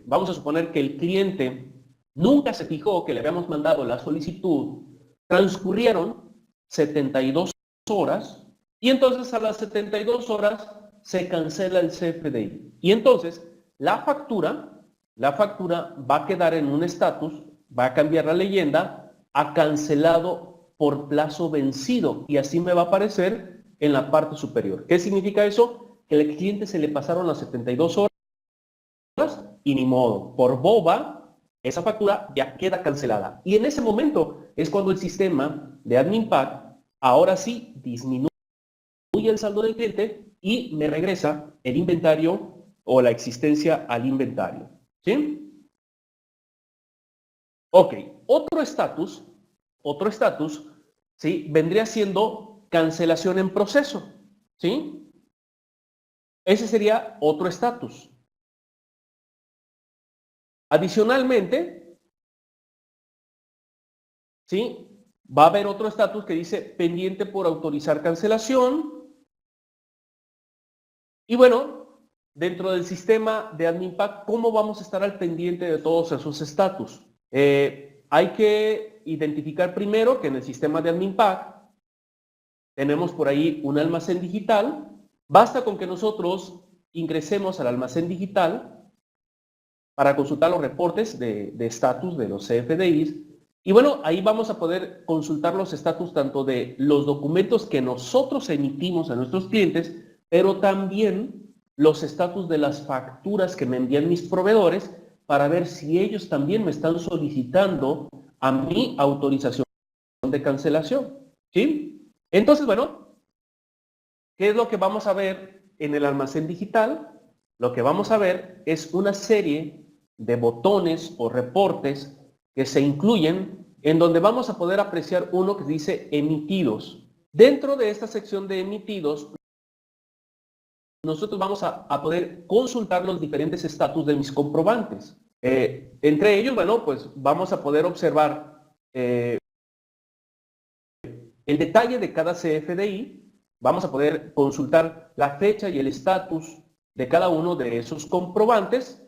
vamos a suponer que el cliente nunca se fijó que le habíamos mandado la solicitud, transcurrieron 72 horas y entonces a las 72 horas se cancela el CFDI. Y entonces la factura va a quedar en un estatus, va a cambiar la leyenda a cancelado por plazo vencido y así me va a aparecer en la parte superior. ¿Qué significa eso? Que al cliente se le pasaron las 72 horas y ni modo, por boba, esa factura ya queda cancelada. Y en ese momento es cuando el sistema de AdminPack ahora sí disminuye el saldo del cliente y me regresa el inventario o la existencia al inventario. ¿Sí? Ok, otro estatus, ¿sí?, vendría siendo cancelación en proceso. ¿Sí? Ese sería otro estatus. Adicionalmente, ¿sí?, va a haber otro estatus que dice pendiente por autorizar cancelación. Y bueno, dentro del sistema de AdminPack, ¿cómo vamos a estar al pendiente de todos esos estatus? Hay que identificar primero que en el sistema de AdminPack tenemos por ahí un almacén digital. Basta con que nosotros ingresemos al almacén digital para consultar los reportes de estatus de los CFDIs. Y bueno, ahí vamos a poder consultar los estatus tanto de los documentos que nosotros emitimos a nuestros clientes, pero también los estatus de las facturas que me envían mis proveedores para ver si ellos también me están solicitando a mi autorización de cancelación. ¿Sí? Entonces, bueno, ¿qué es lo que vamos a ver en el almacén digital? Lo que vamos a ver es una serie de botones o reportes que se incluyen en donde vamos a poder apreciar uno que dice emitidos. Dentro de esta sección de emitidos, nosotros vamos a poder consultar los diferentes estatus de mis comprobantes. Entre ellos, bueno, pues vamos a poder observar el detalle de cada CFDI, vamos a poder consultar la fecha y el estatus de cada uno de esos comprobantes.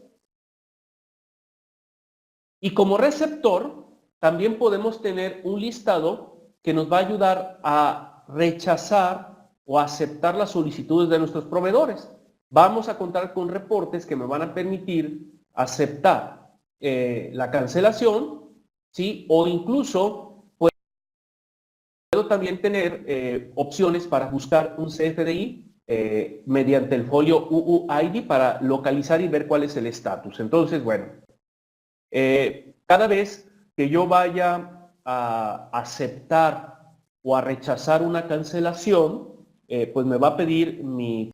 Y como receptor, también podemos tener un listado que nos va a ayudar a rechazar o aceptar las solicitudes de nuestros proveedores. Vamos a contar con reportes que me van a permitir aceptar la cancelación, ¿sí? O incluso puedo también tener opciones para buscar un CFDI mediante el folio UUID para localizar y ver cuál es el estatus. Entonces, bueno, cada vez que yo vaya a aceptar o a rechazar una cancelación, pues me va a pedir mi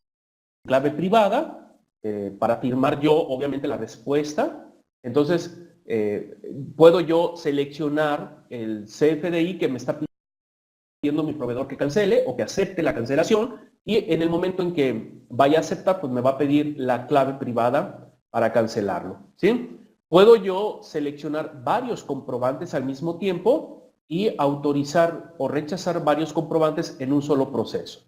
clave privada para firmar yo, obviamente, la respuesta. Entonces, puedo yo seleccionar el CFDI que me está pidiendo mi proveedor que cancele o que acepte la cancelación, y en el momento en que vaya a aceptar, pues me va a pedir la clave privada para cancelarlo. ¿Sí? Puedo yo seleccionar varios comprobantes al mismo tiempo y autorizar o rechazar varios comprobantes en un solo proceso.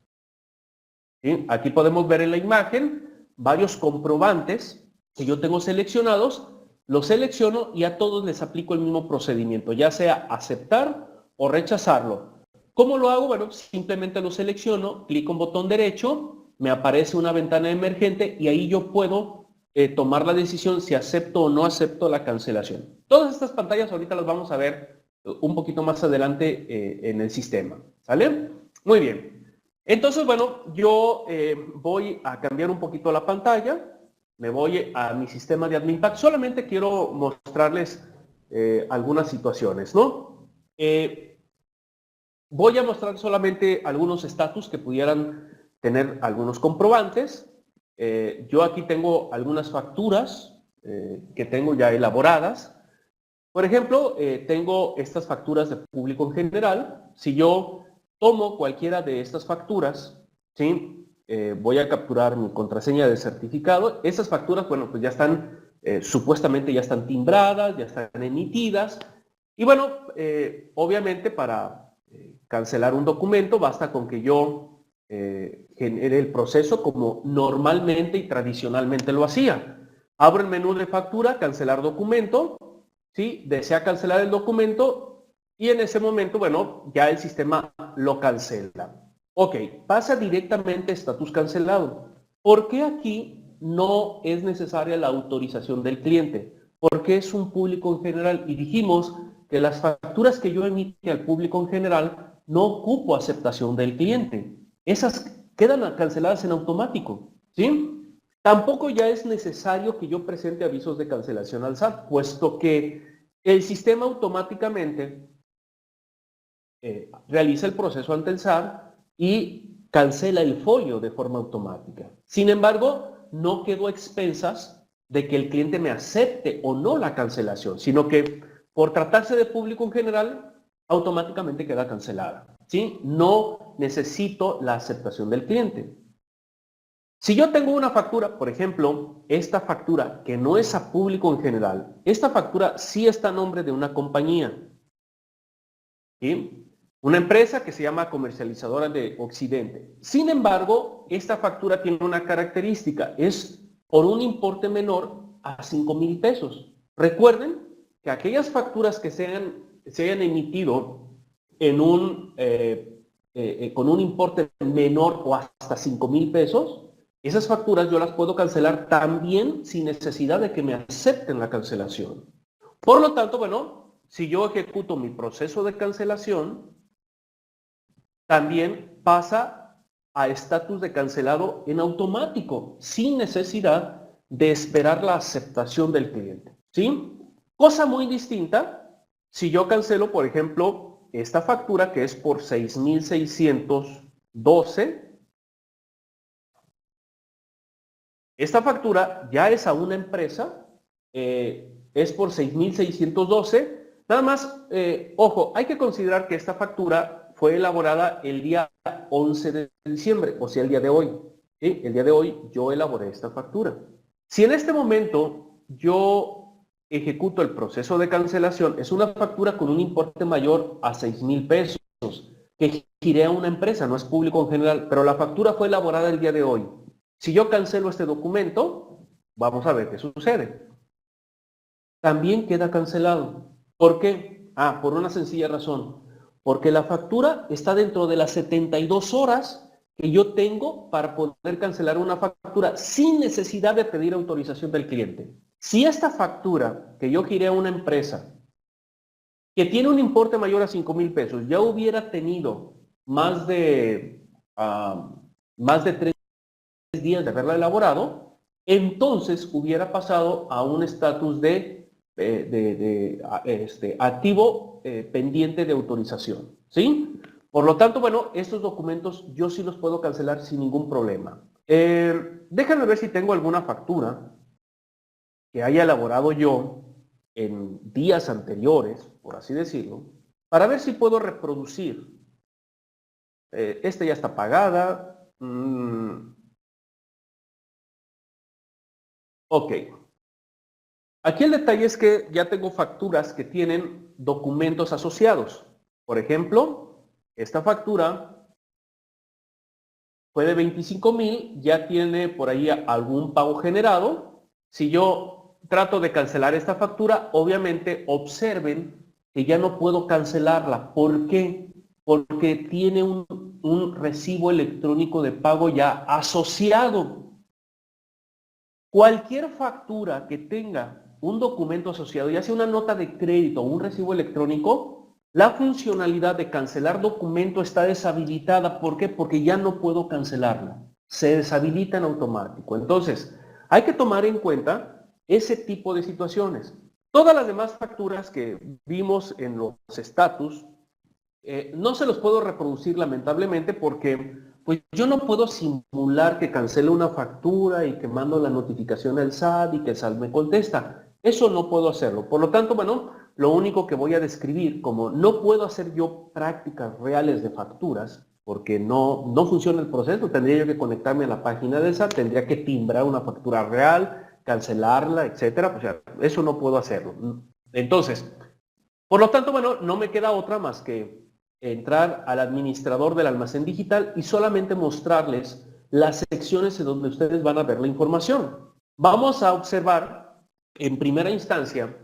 ¿Sí? Aquí podemos ver en la imagen varios comprobantes que yo tengo seleccionados, los selecciono y a todos les aplico el mismo procedimiento, ya sea aceptar o rechazarlo. ¿Cómo lo hago? Bueno, simplemente lo selecciono, clico en botón derecho, me aparece una ventana emergente y ahí yo puedo tomar la decisión si acepto o no acepto la cancelación. Todas estas pantallas ahorita las vamos a ver un poquito más adelante en el sistema. ¿Sale? Muy bien. Entonces, bueno, yo voy a cambiar un poquito la pantalla. Me voy a mi sistema de AdminPack. Solamente quiero mostrarles algunas situaciones, ¿no? Voy a mostrar solamente algunos estatus que pudieran tener algunos comprobantes. Yo aquí tengo algunas facturas que tengo ya elaboradas. Por ejemplo, tengo estas facturas de público en general. Si yo tomo cualquiera de estas facturas, ¿sí? Voy a capturar mi contraseña de certificado. Estas facturas, bueno, pues ya están, supuestamente ya están timbradas, ya están emitidas. Y bueno, obviamente para cancelar un documento basta con que yo genere el proceso como normalmente y tradicionalmente lo hacía. Abro el menú de factura, cancelar documento, ¿sí? Desea cancelar el documento y en ese momento, bueno, ya el sistema lo cancela. Ok, pasa directamente a estatus cancelado. ¿Por qué aquí no es necesaria la autorización del cliente? Porque es un público en general y dijimos que las facturas que yo emite al público en general no ocupo aceptación del cliente. Esas quedan canceladas en automático, ¿sí? Tampoco ya es necesario que yo presente avisos de cancelación al SAT, puesto que el sistema automáticamente realiza el proceso ante el SAT y cancela el folio de forma automática. Sin embargo, no quedo a expensas de que el cliente me acepte o no la cancelación, sino que por tratarse de público en general, automáticamente queda cancelada, ¿sí? No necesito la aceptación del cliente. Si yo tengo una factura, por ejemplo, esta factura que no es a público en general, esta factura sí está a nombre de una compañía, ¿sí? Una empresa que se llama Comercializadora de Occidente. Sin embargo, esta factura tiene una característica, es por un importe menor a 5,000 pesos. Recuerden que aquellas facturas que se hayan emitido en con un importe menor o hasta 5,000 pesos, esas facturas yo las puedo cancelar también sin necesidad de que me acepten la cancelación. Por lo tanto, bueno, si yo ejecuto mi proceso de cancelación, también pasa a estatus de cancelado en automático, sin necesidad de esperar la aceptación del cliente, ¿sí? Cosa muy distinta, si yo cancelo, por ejemplo, esta factura que es por 6,612, esta factura ya es a una empresa, es por 6,612. Nada más, ojo, hay que considerar que esta factura fue elaborada el día 11 de diciembre, o sea, el día de hoy. ¿Sí? El día de hoy yo elaboré esta factura. Si en este momento yo ejecuto el proceso de cancelación, es una factura con un importe mayor a 6,000 pesos, que giré a una empresa, no es público en general, pero la factura fue elaborada el día de hoy. Si yo cancelo este documento, vamos a ver qué sucede. También queda cancelado. ¿Por qué? Ah, por una sencilla razón. Porque la factura está dentro de las 72 horas que yo tengo para poder cancelar una factura sin necesidad de pedir autorización del cliente. Si esta factura que yo giré a una empresa que tiene un importe mayor a 5,000 pesos ya hubiera tenido más de 3 días de haberla elaborado, entonces hubiera pasado a un estatus de activo pendiente de autorización, ¿sí? Por lo tanto, bueno, estos documentos yo sí los puedo cancelar sin ningún problema. Déjenme ver si tengo alguna factura que haya elaborado yo en días anteriores, por así decirlo, para ver si puedo reproducir. Esta ya está pagada. Ok. Aquí el detalle es que ya tengo facturas que tienen documentos asociados. Por ejemplo, esta factura fue de 25,000, ya tiene por ahí algún pago generado. Si yo trato de cancelar esta factura, obviamente observen que ya no puedo cancelarla. ¿Por qué? Porque tiene un recibo electrónico de pago ya asociado. Cualquier factura que tenga un documento asociado, ya sea una nota de crédito o un recibo electrónico, la funcionalidad de cancelar documento está deshabilitada. ¿Por qué? Porque ya no puedo cancelarla. Se deshabilita en automático. Entonces, hay que tomar en cuenta ese tipo de situaciones. Todas las demás facturas que vimos en los estatus, no se los puedo reproducir lamentablemente porque pues yo no puedo simular que cancelo una factura y que mando la notificación al SAT y que el SAT me contesta. Eso no puedo hacerlo. Por lo tanto, bueno, lo único que voy a describir, como no puedo hacer yo prácticas reales de facturas, porque no funciona el proceso, tendría yo que conectarme a la página del SAT, tendría que timbrar una factura real, cancelarla, etcétera. O sea, eso no puedo hacerlo. Entonces, Por lo tanto, bueno, no me queda otra más que entrar al administrador del almacén digital y solamente mostrarles las secciones en donde ustedes van a ver la información. Vamos a observar en primera instancia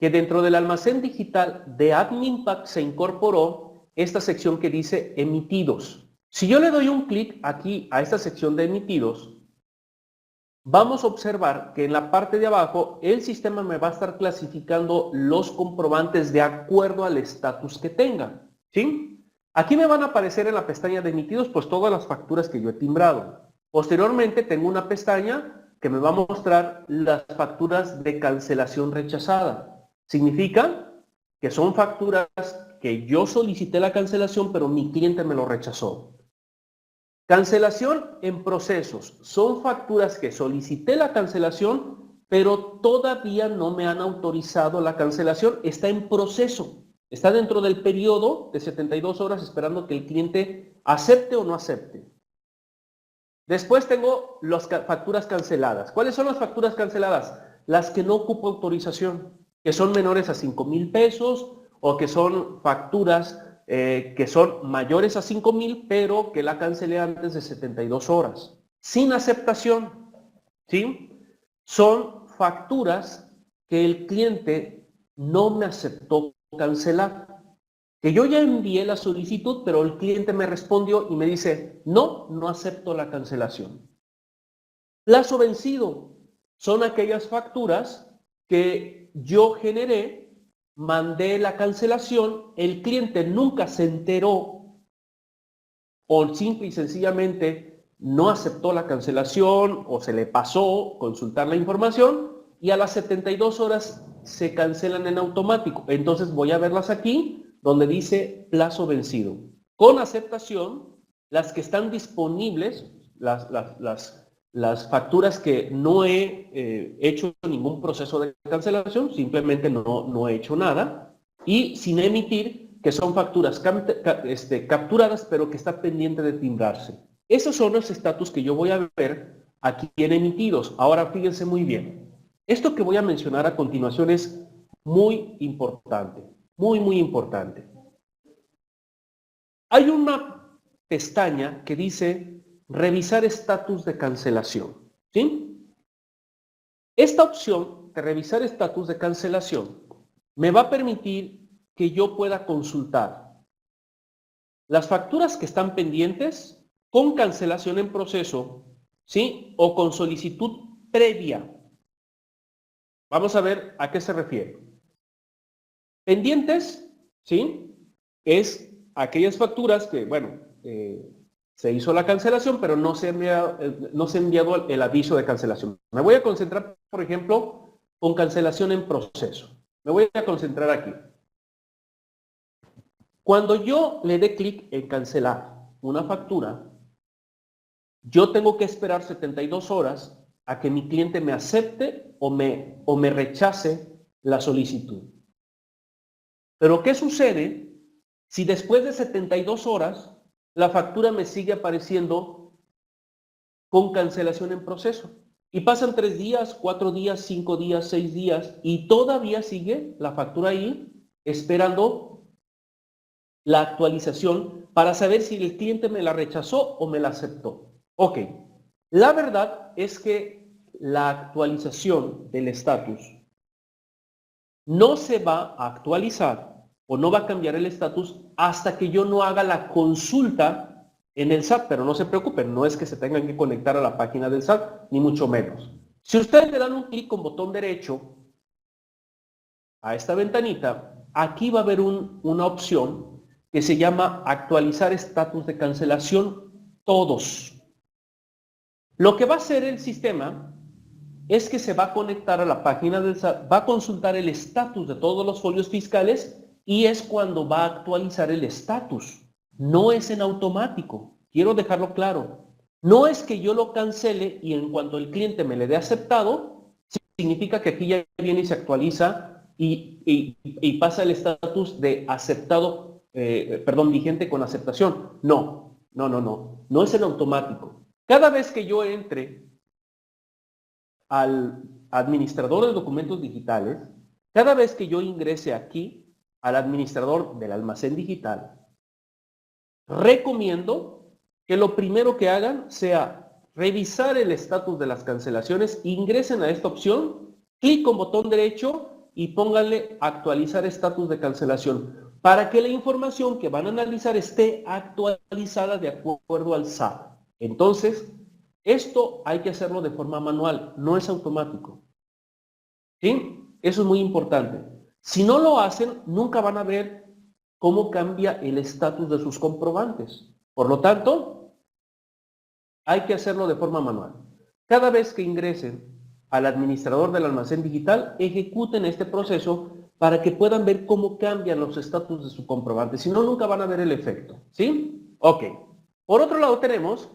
que dentro del almacén digital de AdminPack se incorporó esta sección que dice emitidos. Si yo le doy un clic aquí a esta sección de emitidos, vamos a observar que en la parte de abajo el sistema me va a estar clasificando los comprobantes de acuerdo al estatus que tengan, ¿sí? Aquí me van a aparecer en la pestaña de emitidos pues todas las facturas que yo he timbrado. Posteriormente tengo una pestaña que me va a mostrar las facturas de cancelación rechazada. Significa que son facturas que yo solicité la cancelación pero mi cliente me lo rechazó. Cancelación en procesos. Son facturas que solicité la cancelación, pero todavía no me han autorizado la cancelación. Está en proceso. Está dentro del periodo de 72 horas esperando que el cliente acepte o no acepte. Después tengo las facturas canceladas. ¿Cuáles son las facturas canceladas? Las que no ocupo autorización, que son menores a 5,000 pesos o que son facturas que son mayores a 5,000, pero que la cancelé antes de 72 horas. Sin aceptación, ¿sí? Son facturas que el cliente no me aceptó cancelar. Que yo ya envié la solicitud, pero el cliente me respondió y me dice, no, no acepto la cancelación. Plazo vencido. Son aquellas facturas que yo generé, mandé la cancelación, el cliente nunca se enteró o simple y sencillamente no aceptó la cancelación o se le pasó consultar la información y a las 72 horas se cancelan en automático. Entonces voy a verlas aquí donde dice plazo vencido. Con aceptación, las que están disponibles, las facturas que no he hecho ningún proceso de cancelación, simplemente no he hecho nada, y sin emitir, que son facturas capturadas, pero que está pendiente de timbrarse. Esos son los estatus que yo voy a ver aquí en emitidos. Ahora fíjense muy bien. Esto que voy a mencionar a continuación es muy importante, muy importante. Hay una pestaña que dice revisar estatus de cancelación, ¿sí? Esta opción de revisar estatus de cancelación me va a permitir que yo pueda consultar las facturas que están pendientes con cancelación en proceso, ¿sí? O con solicitud previa. Vamos a ver a qué se refiere. Pendientes, ¿sí? Es aquellas facturas que, bueno, se hizo la cancelación, pero no se ha enviado el aviso de cancelación. Me voy a concentrar, por ejemplo, con cancelación en proceso. Me voy a concentrar aquí. Cuando yo le dé clic en cancelar una factura, yo tengo que esperar 72 horas a que mi cliente me acepte o me rechace la solicitud. Pero ¿qué sucede si después de 72 horas la factura me sigue apareciendo con cancelación en proceso? Y pasan 3 días, 4 días, 5 días, 6 días y todavía sigue la factura ahí esperando la actualización para saber si el cliente me la rechazó o me la aceptó. Ok, la verdad es que la actualización del estatus no se va a actualizar o no va a cambiar el estatus hasta que yo no haga la consulta en el SAT, pero no se preocupen, no es que se tengan que conectar a la página del SAT, ni mucho menos. Si ustedes le dan un clic con botón derecho a esta ventanita, aquí va a haber una opción que se llama actualizar estatus de cancelación todos. Lo que va a hacer el sistema es que se va a conectar a la página del SAT, va a consultar el estatus de todos los folios fiscales y es cuando va a actualizar el estatus. No es en automático, quiero dejarlo claro. No es que yo lo cancele y en cuanto el cliente me le dé aceptado, significa que aquí ya viene y se actualiza y pasa el estatus de aceptado, vigente con aceptación. No es en automático. Cada vez que yo entre al administrador de documentos digitales, Cada vez que yo ingrese aquí al administrador del almacén digital, recomiendo que lo primero que hagan sea revisar el estatus de las cancelaciones, ingresen a esta opción, clic con botón derecho y pónganle actualizar estatus de cancelación para que la información que van a analizar esté actualizada de acuerdo al SAT. Entonces, esto hay que hacerlo de forma manual, no es automático. ¿Sí? Eso es muy importante. Si no lo hacen, nunca van a ver cómo cambia el estatus de sus comprobantes. Por lo tanto, hay que hacerlo de forma manual. Cada vez que ingresen al administrador del almacén digital, ejecuten este proceso para que puedan ver cómo cambian los estatus de su comprobante. Si no, nunca van a ver el efecto. ¿Sí? Ok. Por otro lado tenemos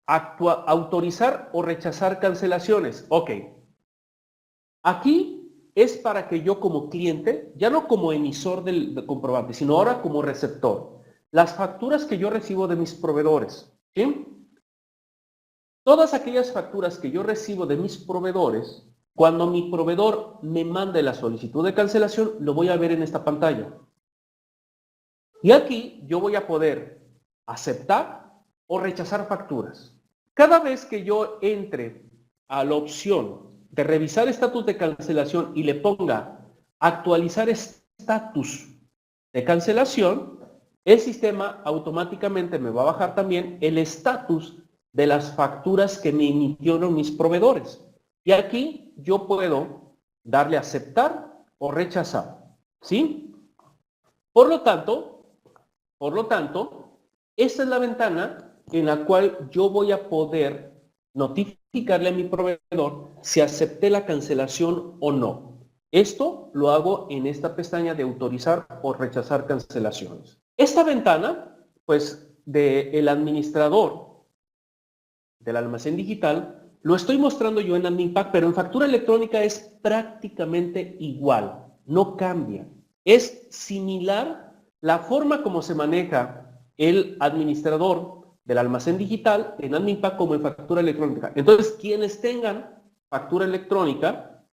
autorizar o rechazar cancelaciones. Ok. Aquí es para que yo como cliente, ya no como emisor del comprobante, sino ahora como receptor, las facturas que yo recibo de mis proveedores, ¿sí? Todas aquellas facturas que yo recibo de mis proveedores, cuando mi proveedor me mande la solicitud de cancelación, lo voy a ver en esta pantalla. Y aquí yo voy a poder aceptar o rechazar facturas. Cada vez que yo entre a la opción de revisar estatus de cancelación y le ponga actualizar estatus de cancelación, el sistema automáticamente me va a bajar también el estatus de las facturas que me emitieron mis proveedores. Y aquí yo puedo darle a aceptar o rechazar. ¿Sí? Por lo tanto, esta es la ventana en la cual yo voy a poder notificarle a mi proveedor si acepté la cancelación o no. Esto lo hago en esta pestaña de autorizar o rechazar cancelaciones. Esta ventana, pues, del administrador del almacén digital, lo estoy mostrando yo en AdminPack, pero en factura electrónica es prácticamente igual, no cambia. Es similar la forma como se maneja el administrador del almacén digital en AdminPack como en factura electrónica. Entonces, quienes tengan factura electrónica,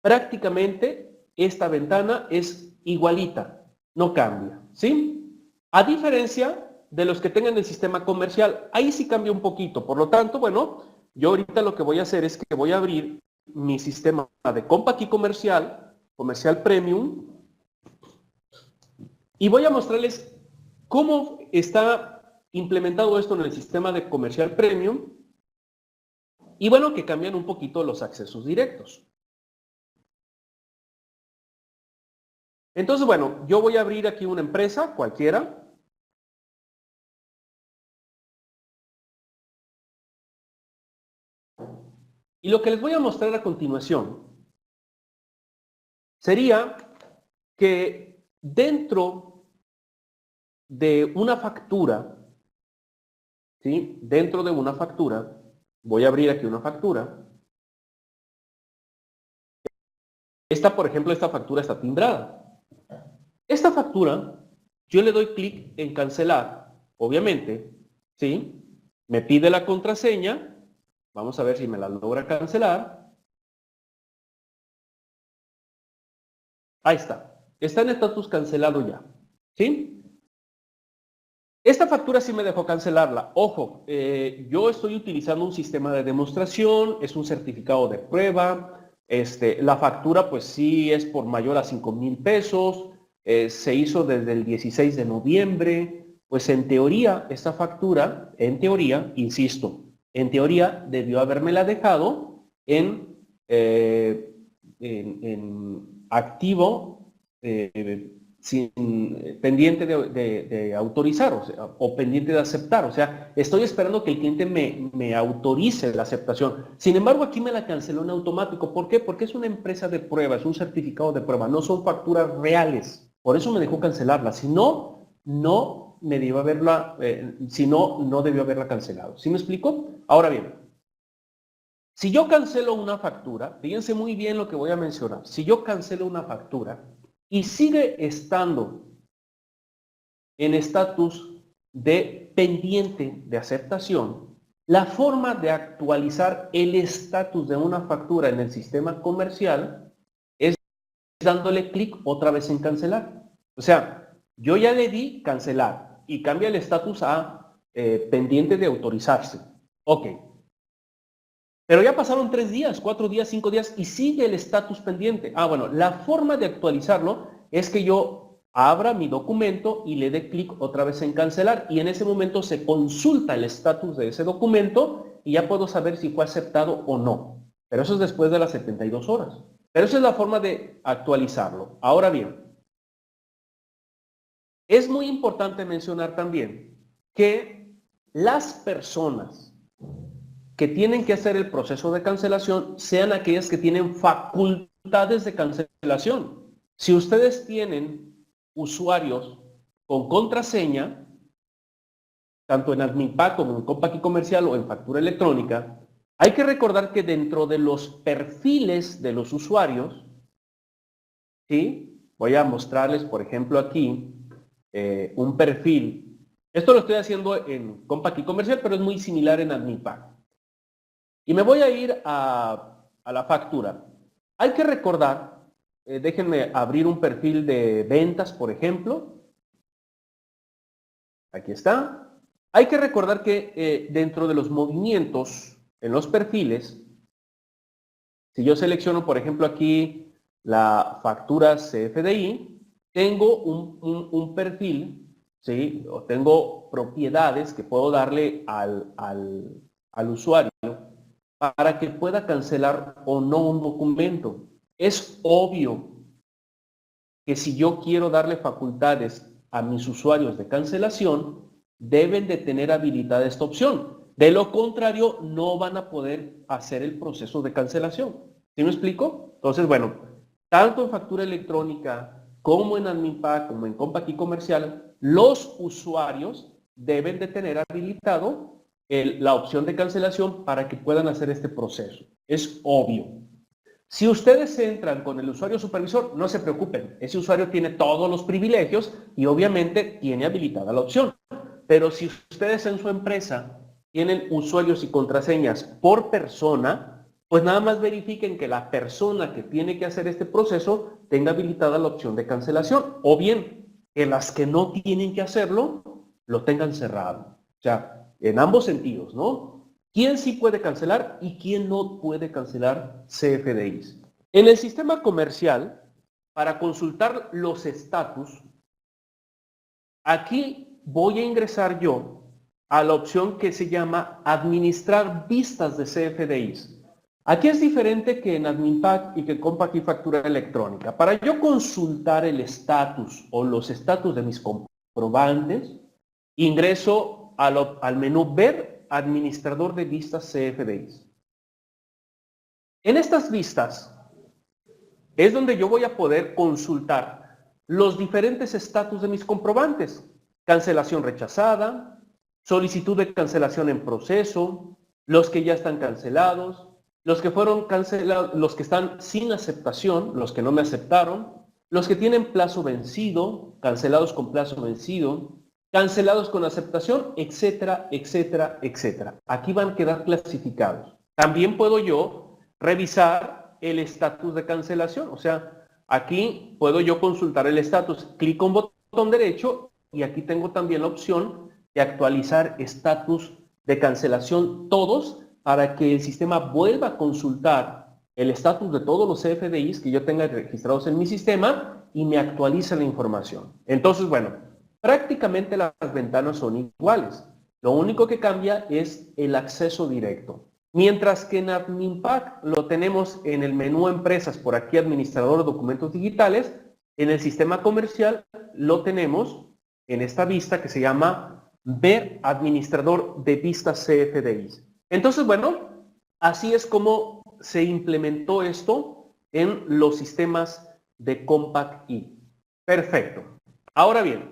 prácticamente esta ventana es igualita, no cambia, ¿sí? A diferencia de los que tengan el sistema comercial, ahí sí cambia un poquito. Por lo tanto, bueno, yo ahorita lo que voy a hacer es que voy a abrir mi sistema de compa aquí comercial, comercial premium, y voy a mostrarles cómo está implementado esto en el sistema de comercial premium, y bueno, que cambian un poquito los accesos directos. Entonces, bueno, yo voy a abrir aquí una empresa, cualquiera. Y lo que les voy a mostrar a continuación sería que dentro de una factura, ¿sí? Dentro de una factura, voy a abrir aquí una factura. Por ejemplo, esta factura está timbrada. Esta factura, yo le doy clic en cancelar, obviamente, ¿sí? Me pide la contraseña, vamos a ver si me la logra cancelar. Ahí está en estatus cancelado ya, ¿sí? Esta factura sí me dejó cancelarla. Ojo, yo estoy utilizando un sistema de demostración, es un certificado de prueba. La factura pues sí es por mayor a 5,000 pesos. Se hizo desde el 16 de noviembre. Pues en teoría, esta factura, en teoría, insisto, en teoría debió habérmela dejado en activo, pendiente de autorizar o pendiente de aceptar. O sea, estoy esperando que el cliente me autorice la aceptación. Sin embargo, aquí me la canceló en automático. ¿Por qué? Porque es una empresa de prueba, es un certificado de prueba, no son facturas reales. Por eso me dejó cancelarla. Si no, no me debió haberla, si no, no debió haberla cancelado. ¿Sí me explico? Ahora bien, si yo cancelo una factura, fíjense muy bien lo que voy a mencionar. Si yo cancelo una factura y sigue estando en estatus de pendiente de aceptación, la forma de actualizar el estatus de una factura en el sistema comercial dándole clic otra vez en cancelar. O sea, yo ya le di cancelar y cambia el estatus a pendiente de autorizarse. Ok. Pero ya pasaron 3 días, 4 días, 5 días y sigue el estatus pendiente. Ah, bueno, la forma de actualizarlo es que yo abra mi documento y le dé clic otra vez en cancelar y en ese momento se consulta el estatus de ese documento y ya puedo saber si fue aceptado o no. Pero eso es después de las 72 horas. Pero esa es la forma de actualizarlo. Ahora bien, es muy importante mencionar también que las personas que tienen que hacer el proceso de cancelación sean aquellas que tienen facultades de cancelación. Si ustedes tienen usuarios con contraseña, tanto en AdminPack como en Compact y Comercial o en factura electrónica, hay que recordar que dentro de los perfiles de los usuarios, ¿sí? Voy a mostrarles, por ejemplo, aquí un perfil. Esto lo estoy haciendo en Compact y Comercial, pero es muy similar en AdminPack. Y me voy a ir a la factura. Hay que recordar, déjenme abrir un perfil de ventas, por ejemplo. Aquí está. Hay que recordar que dentro de los movimientos en los perfiles, si yo selecciono, por ejemplo, aquí la factura CFDI, tengo un perfil, ¿sí? O tengo propiedades que puedo darle al usuario para que pueda cancelar o no un documento. Es obvio que si yo quiero darle facultades a mis usuarios de cancelación, deben de tener habilitada esta opción. De lo contrario, no van a poder hacer el proceso de cancelación. ¿Sí me explico? Entonces, bueno, tanto en factura electrónica como en AdminPack, como en Compact y Comercial, los usuarios deben de tener habilitado la opción de cancelación para que puedan hacer este proceso. Es obvio. Si ustedes entran con el usuario supervisor, no se preocupen. Ese usuario tiene todos los privilegios y obviamente tiene habilitada la opción. Pero si ustedes en su empresa tienen usuarios y contraseñas por persona, pues nada más verifiquen que la persona que tiene que hacer este proceso tenga habilitada la opción de cancelación. O bien, que las que no tienen que hacerlo, lo tengan cerrado. O sea, en ambos sentidos, ¿no? ¿Quién sí puede cancelar y quién no puede cancelar CFDIs? En el sistema comercial, para consultar los estatus, aquí voy a ingresar yo a la opción que se llama administrar vistas de CFDIs. Aquí es diferente que en AdminPack y que en Compact y Factura Electrónica. Para yo consultar el estatus o los estatus de mis comprobantes, ingreso al menú Ver Administrador de Vistas CFDIs. En estas vistas es donde yo voy a poder consultar los diferentes estatus de mis comprobantes. Cancelación rechazada, solicitud de cancelación en proceso, los que ya están cancelados, los que fueron cancelados, los que están sin aceptación, los que no me aceptaron, los que tienen plazo vencido, cancelados con plazo vencido, cancelados con aceptación, etcétera, etcétera, etcétera. Aquí van a quedar clasificados. También puedo yo revisar el estatus de cancelación. O sea, aquí puedo yo consultar el estatus. Clico un botón derecho y aquí tengo también la opción de actualizar estatus de cancelación todos para que el sistema vuelva a consultar el estatus de todos los CFDIs que yo tenga registrados en mi sistema y me actualiza la información. Entonces, bueno, prácticamente las ventanas son iguales. Lo único que cambia es el acceso directo. Mientras que en AdminPack lo tenemos en el menú Empresas, por aquí Administrador de Documentos Digitales, en el sistema comercial lo tenemos en esta vista que se llama Ver Administrador de Vistas CFDIs. Entonces, bueno, así es como se implementó esto en los sistemas de Compact I. Perfecto. Ahora bien,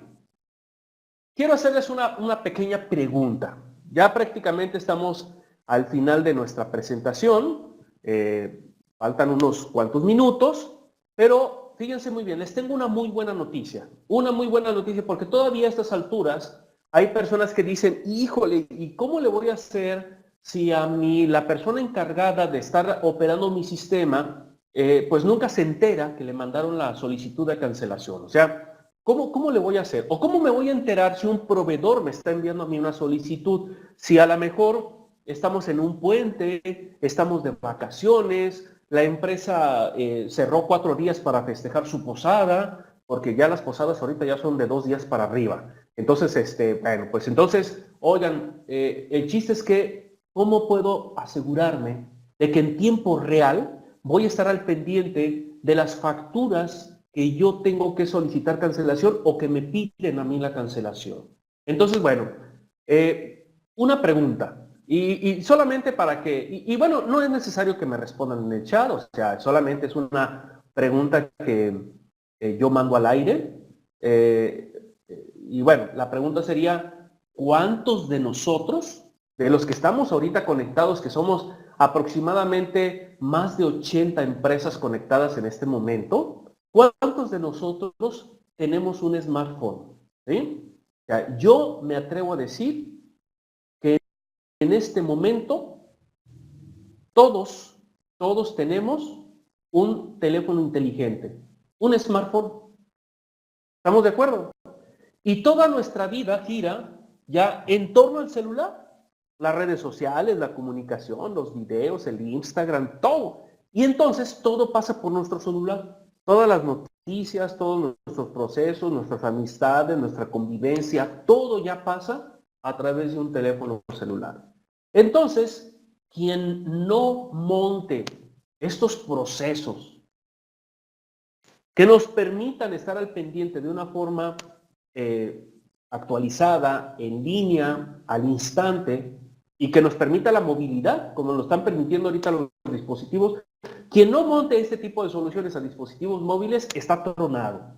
quiero hacerles una pequeña pregunta. Ya prácticamente estamos al final de nuestra presentación. Faltan unos cuantos minutos, pero fíjense muy bien, les tengo una muy buena noticia. Una muy buena noticia porque todavía a estas alturas hay personas que dicen, híjole, ¿y cómo le voy a hacer si a mí la persona encargada de estar operando mi sistema pues nunca se entera que le mandaron la solicitud de cancelación. O sea, ¿cómo le voy a hacer? ¿O cómo me voy a enterar si un proveedor me está enviando a mí una solicitud? Si a lo mejor estamos en un puente, estamos de vacaciones, la empresa cerró 4 días para festejar su posada, porque ya las posadas ahorita ya son de 2 días para arriba. Entonces, bueno, pues entonces, oigan, el chiste es que, ¿cómo puedo asegurarme de que en tiempo real voy a estar al pendiente de las facturas que yo tengo que solicitar cancelación o que me piden a mí la cancelación? Entonces, bueno, una pregunta, y solamente para que, y bueno, no es necesario que me respondan en el chat, o sea, solamente es una pregunta que yo mando al aire. Y bueno, la pregunta sería, ¿cuántos de nosotros, de los que estamos ahorita conectados, que somos aproximadamente más de 80 empresas conectadas en este momento, ¿cuántos de nosotros tenemos un smartphone? ¿Sí? O sea, yo me atrevo a decir que en este momento todos tenemos un teléfono inteligente, un smartphone. ¿Estamos de acuerdo? Y toda nuestra vida gira ya en torno al celular. Las redes sociales, la comunicación, los videos, el Instagram, todo. Y entonces todo pasa por nuestro celular. Todas las noticias, todos nuestros procesos, nuestras amistades, nuestra convivencia, todo ya pasa a través de un teléfono celular. Entonces, quien no monte estos procesos que nos permitan estar al pendiente de una forma actualizada, en línea, al instante, y que nos permita la movilidad, como lo están permitiendo ahorita los dispositivos. Quien no monte este tipo de soluciones a dispositivos móviles está tronado.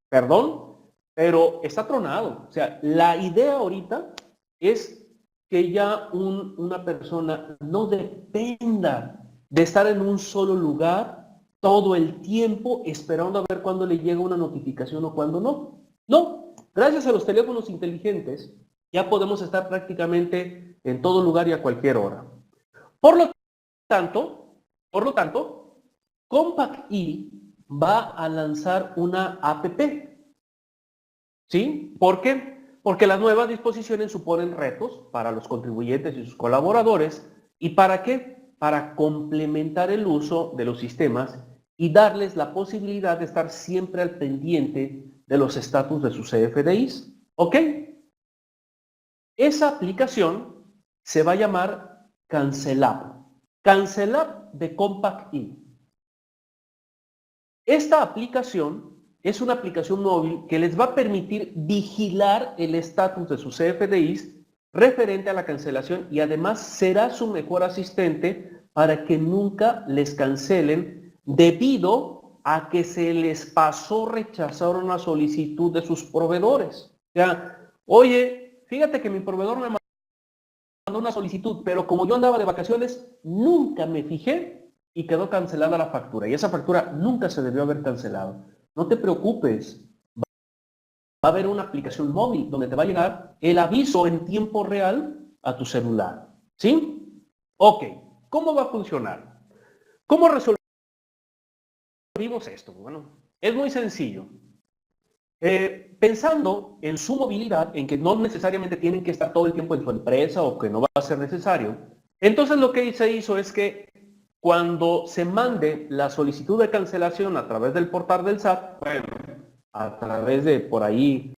Perdón, pero está tronado. O sea, la idea ahorita es que ya una persona no dependa de estar en un solo lugar todo el tiempo esperando a ver cuándo le llega una notificación o cuándo no. No, gracias a los teléfonos inteligentes ya podemos estar prácticamente en todo lugar y a cualquier hora. Por lo tanto, Compact E va a lanzar una APP. ¿Sí? ¿Por qué? Porque las nuevas disposiciones suponen retos para los contribuyentes y sus colaboradores. ¿Y para qué? Para complementar el uso de los sistemas y darles la posibilidad de estar siempre al pendiente de los estatus de sus CFDIs. ¿Ok? Esa aplicación se va a llamar CancelApp. CancelApp de Compact E. Esta aplicación es una aplicación móvil que les va a permitir vigilar el estatus de sus CFDIs referente a la cancelación y además será su mejor asistente para que nunca les cancelen debido a que se les pasó rechazar una solicitud de sus proveedores. O sea, oye, fíjate que mi proveedor me mandó una solicitud, pero como yo andaba de vacaciones, nunca me fijé y quedó cancelada la factura. Y esa factura nunca se debió haber cancelado. No te preocupes. Va a haber una aplicación móvil donde te va a llegar el aviso en tiempo real a tu celular. ¿Sí? Ok. ¿Cómo va a funcionar? ¿Cómo resolvimos esto? Bueno, es muy sencillo. Pensando en su movilidad, en que no necesariamente tienen que estar todo el tiempo en su empresa o que no va a ser necesario, entonces lo que se hizo es que cuando se mande la solicitud de cancelación a través del portal del SAT, bueno, a través de por ahí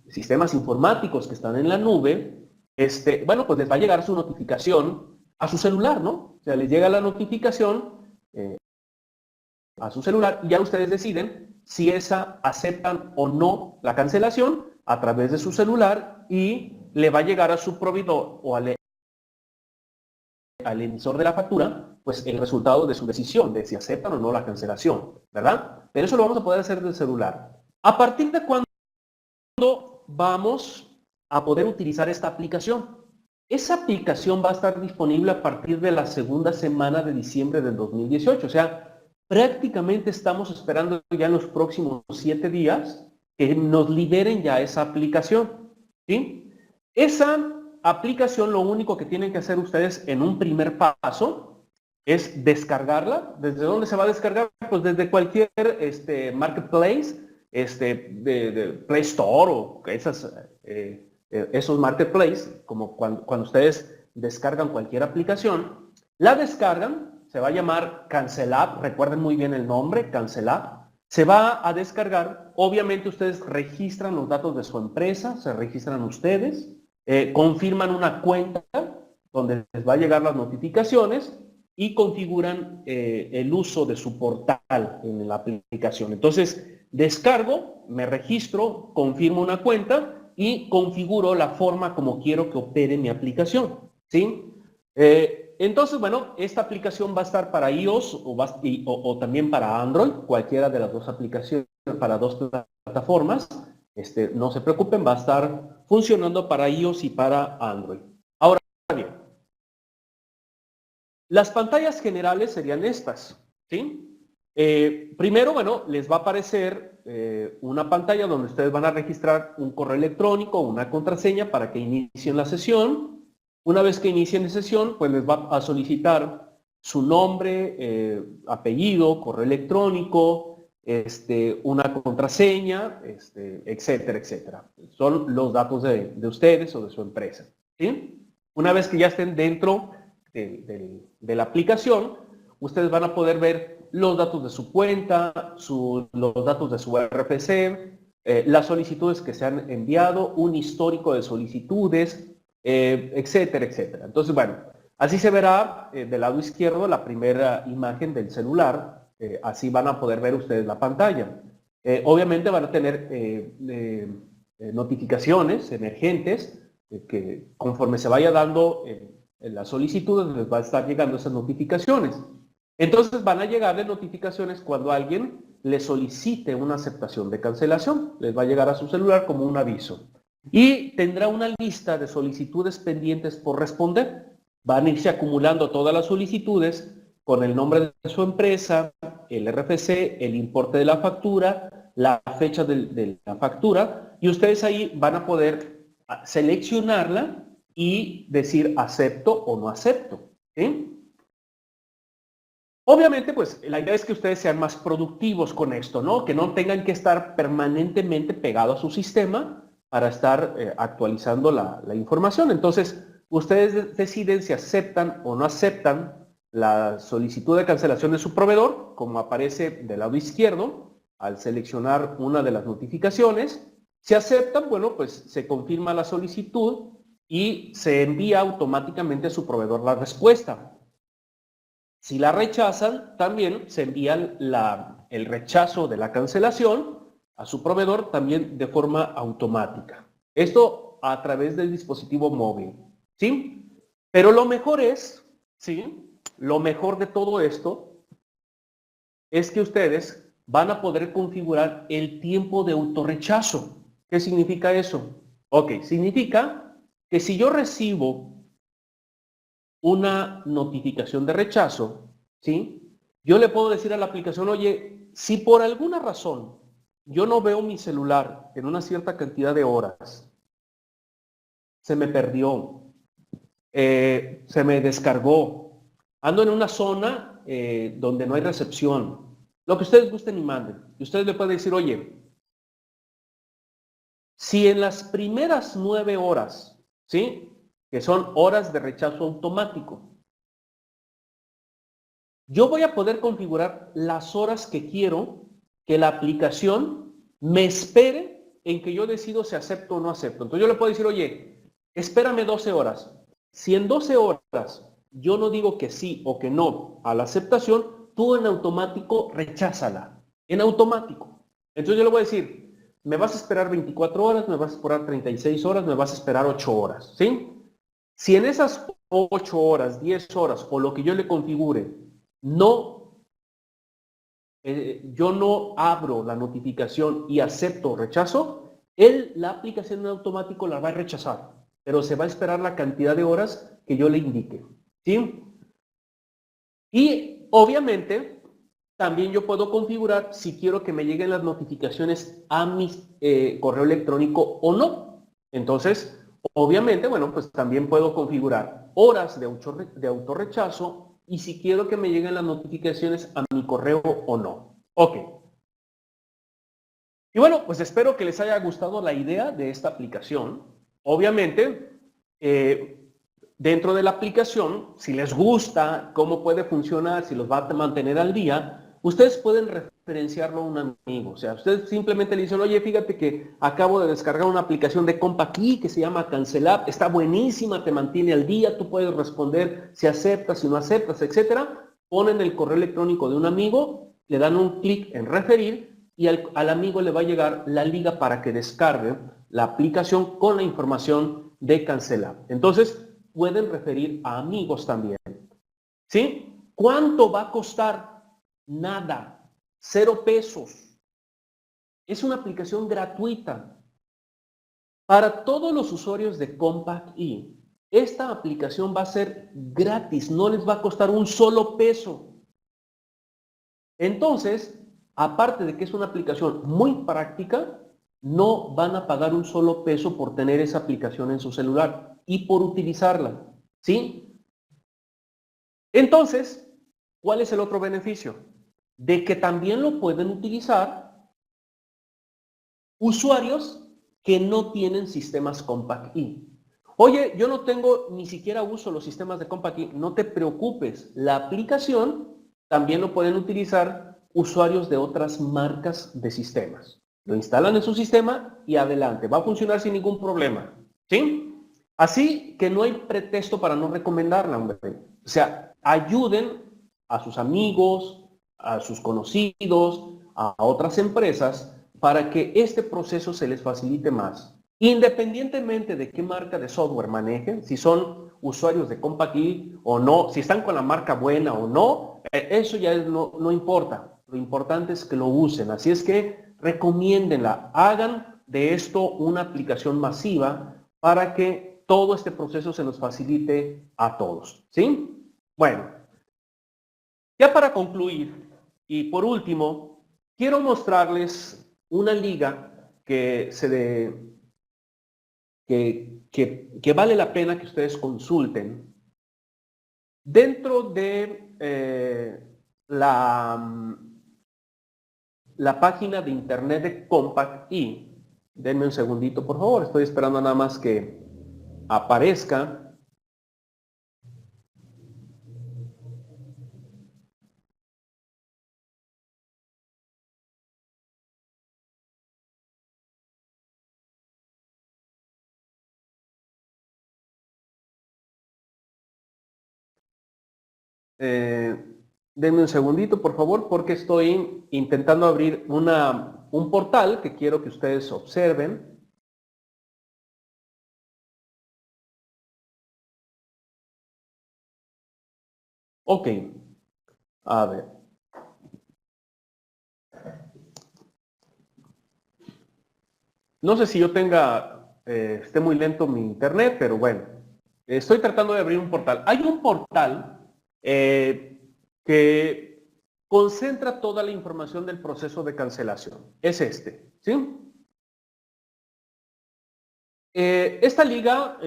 sistemas informáticos que están en la nube, bueno, pues les va a llegar su notificación a su celular, ¿no? O sea, les llega la notificación a su celular y ya ustedes deciden si aceptan o no la cancelación a través de su celular y le va a llegar a su proveedor o al emisor de la factura, pues el resultado de su decisión, de si aceptan o no la cancelación, ¿verdad? Pero eso lo vamos a poder hacer del celular. ¿A partir de cuándo vamos a poder utilizar esta aplicación? Esa aplicación va a estar disponible a partir de la segunda semana de diciembre del 2018, o sea, prácticamente estamos esperando ya en los próximos 7 días que nos liberen ya esa aplicación, ¿sí? Esa aplicación, lo único que tienen que hacer ustedes en un primer paso es descargarla. ¿Desde dónde se va a descargar? Pues desde cualquier marketplace, de Play Store o esos marketplaces, como cuando ustedes descargan cualquier aplicación, la descargan, se va a llamar Cancelab, recuerden muy bien el nombre, Cancelab, se va a descargar, obviamente ustedes registran los datos de su empresa, se registran ustedes, confirman una cuenta donde les va a llegar las notificaciones y configuran el uso de su portal en la aplicación. Entonces, descargo, me registro, confirmo una cuenta y configuro la forma como quiero que opere mi aplicación, ¿sí? Entonces, bueno, esta aplicación va a estar para iOS o también para Android, cualquiera de las dos aplicaciones, para dos plataformas. No se preocupen, va a estar funcionando para iOS y para Android. Ahora bien, las pantallas generales serían estas, ¿sí? Primero, bueno, les va a aparecer una pantalla donde ustedes van a registrar un correo electrónico, una contraseña para que inicien la sesión. Una vez que inicien la sesión, pues les va a solicitar su nombre, apellido, correo electrónico, una contraseña, etcétera, etcétera. Son los datos de ustedes o de su empresa, ¿sí? Una vez que ya estén dentro de la aplicación, ustedes van a poder ver los datos de su cuenta, los datos de su RFC, las solicitudes que se han enviado, un histórico de solicitudes, etcétera, etcétera. Entonces, bueno, así se verá del lado izquierdo la primera imagen del celular. Así van a poder ver ustedes la pantalla. Obviamente van a tener notificaciones emergentes que conforme se vaya dando en las solicitudes les va a estar llegando esas notificaciones. Entonces van a llegarle notificaciones cuando alguien le solicite una aceptación de cancelación. Les va a llegar a su celular como un aviso. Y tendrá una lista de solicitudes pendientes por responder. Van a irse acumulando todas las solicitudes con el nombre de su empresa, el RFC, el importe de la factura, la fecha de la factura, y ustedes ahí van a poder seleccionarla y decir acepto o no acepto, ¿sí? Obviamente, pues la idea es que ustedes sean más productivos con esto, ¿no? Que no tengan que estar permanentemente pegados a su sistema para estar actualizando la información. Entonces, ustedes deciden si aceptan o no aceptan la solicitud de cancelación de su proveedor, como aparece del lado izquierdo, al seleccionar una de las notificaciones. Si aceptan, bueno, pues se confirma la solicitud y se envía automáticamente a su proveedor la respuesta. Si la rechazan, también se envía el rechazo de la cancelación a su proveedor también de forma automática. Esto a través del dispositivo móvil, ¿sí? Pero lo mejor es, ¿sí? Lo mejor de todo esto es que ustedes van a poder configurar el tiempo de autorrechazo. ¿Qué significa eso? Ok, significa que si yo recibo una notificación de rechazo, ¿sí? Yo le puedo decir a la aplicación, oye, si por alguna razón yo no veo mi celular en una cierta cantidad de horas, se me perdió, se me descargó, ando en una zona donde no hay recepción, lo que ustedes gusten y manden. Y ustedes le pueden decir, oye, si en las primeras 9 horas, ¿sí? Que son horas de rechazo automático, yo voy a poder configurar las horas que quiero que la aplicación me espere en que yo decido si acepto o no acepto. Entonces yo le puedo decir, oye, espérame 12 horas. Si en 12 horas yo no digo que sí o que no a la aceptación, tú en automático recházala. En automático. Entonces yo le voy a decir, me vas a esperar 24 horas, me vas a esperar 36 horas, me vas a esperar 8 horas. ¿Sí? Si en esas 8 horas, 10 horas o lo que yo le configure, yo no abro la notificación y acepto o rechazo, la aplicación en automático la va a rechazar, pero se va a esperar la cantidad de horas que yo le indique, ¿sí? Y obviamente también yo puedo configurar si quiero que me lleguen las notificaciones a mi correo electrónico o no. Entonces, obviamente, bueno, pues también puedo configurar horas de autorrechazo y si quiero que me lleguen las notificaciones a mi correo o no. Ok. Y bueno, pues espero que les haya gustado la idea de esta aplicación. Obviamente, dentro de la aplicación, si les gusta cómo puede funcionar, si los va a mantener al día, ustedes pueden referenciarlo a un amigo. O sea, ustedes simplemente le dicen, oye, fíjate que acabo de descargar una aplicación de CompAqui que se llama Cancelab, está buenísima, te mantiene al día, tú puedes responder si aceptas, si no aceptas, etcétera. Ponen el correo electrónico de un amigo, le dan un clic en referir y al amigo le va a llegar la liga para que descargue la aplicación con la información de Cancelab. Entonces, pueden referir a amigos también. ¿Sí? ¿Cuánto va a costar? Nada. 0 pesos. Es una aplicación gratuita. Para todos los usuarios de CompAqI, esta aplicación va a ser gratis. No les va a costar un solo peso. Entonces, aparte de que es una aplicación muy práctica, no van a pagar un solo peso por tener esa aplicación en su celular y por utilizarla. ¿Sí? Entonces, ¿cuál es el otro beneficio? De que también lo pueden utilizar usuarios que no tienen sistemas CompAqI. Oye, yo no tengo, ni siquiera uso los sistemas de CompAqI. No te preocupes, la aplicación también lo pueden utilizar usuarios de otras marcas de sistemas. Lo instalan en su sistema y adelante, va a funcionar sin ningún problema. ¿Sí? Así que no hay pretexto para no recomendarla, hombre. O sea, ayuden a sus amigos, a sus conocidos, a otras empresas, para que este proceso se les facilite más. Independientemente de qué marca de software manejen, si son usuarios de CompAqI o no, si están con la marca buena o no, eso ya no importa. Lo importante es que lo usen. Así es que recomiéndenla, hagan de esto una aplicación masiva para que todo este proceso se nos facilite a todos. ¿Sí? Bueno, ya para concluir y por último, quiero mostrarles una liga que vale la pena que ustedes consulten. Dentro de la página de internet de CompAqI, denme un segundito por favor, estoy esperando nada más que aparezca. Denme un segundito, por favor, porque estoy intentando abrir un portal que quiero que ustedes observen. Ok, a ver. No sé si yo esté muy lento mi internet, pero bueno, estoy tratando de abrir un portal. Hay un portal que concentra toda la información del proceso de cancelación. Es este, ¿sí? Esta liga,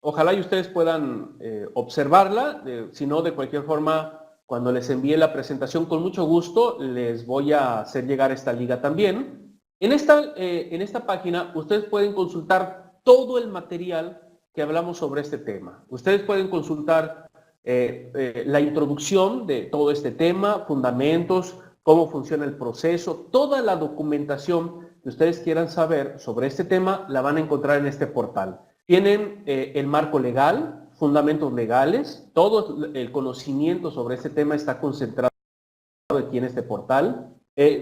ojalá y ustedes puedan observarla, si no, de cualquier forma, cuando les envíe la presentación, con mucho gusto, les voy a hacer llegar esta liga también. En esta página, ustedes pueden consultar todo el material que hablamos sobre este tema. Ustedes pueden consultar la introducción de todo este tema, fundamentos, cómo funciona el proceso, toda la documentación que ustedes quieran saber sobre este tema, la van a encontrar en este portal. Tienen el marco legal, fundamentos legales, todo el conocimiento sobre este tema está concentrado aquí en este portal.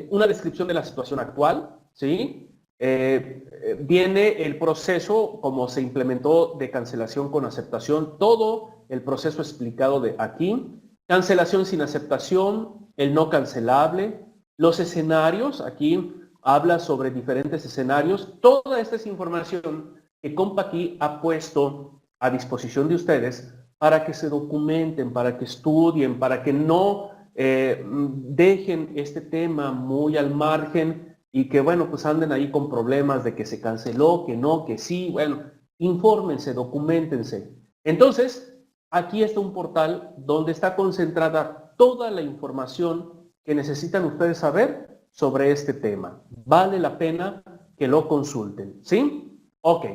Una descripción de la situación actual, ¿sí? Viene el proceso, como se implementó de cancelación con aceptación, todo el proceso explicado de aquí. Cancelación sin aceptación, el no cancelable, los escenarios, aquí habla sobre diferentes escenarios. Toda esta es información que CompAqI ha puesto a disposición de ustedes para que se documenten, para que estudien, para que no dejen este tema muy al margen y que, bueno, pues anden ahí con problemas de que se canceló, que no, que sí. Bueno, infórmense, documentense. Entonces, aquí está un portal donde está concentrada toda la información que necesitan ustedes saber sobre este tema. Vale la pena que lo consulten, ¿sí? Ok,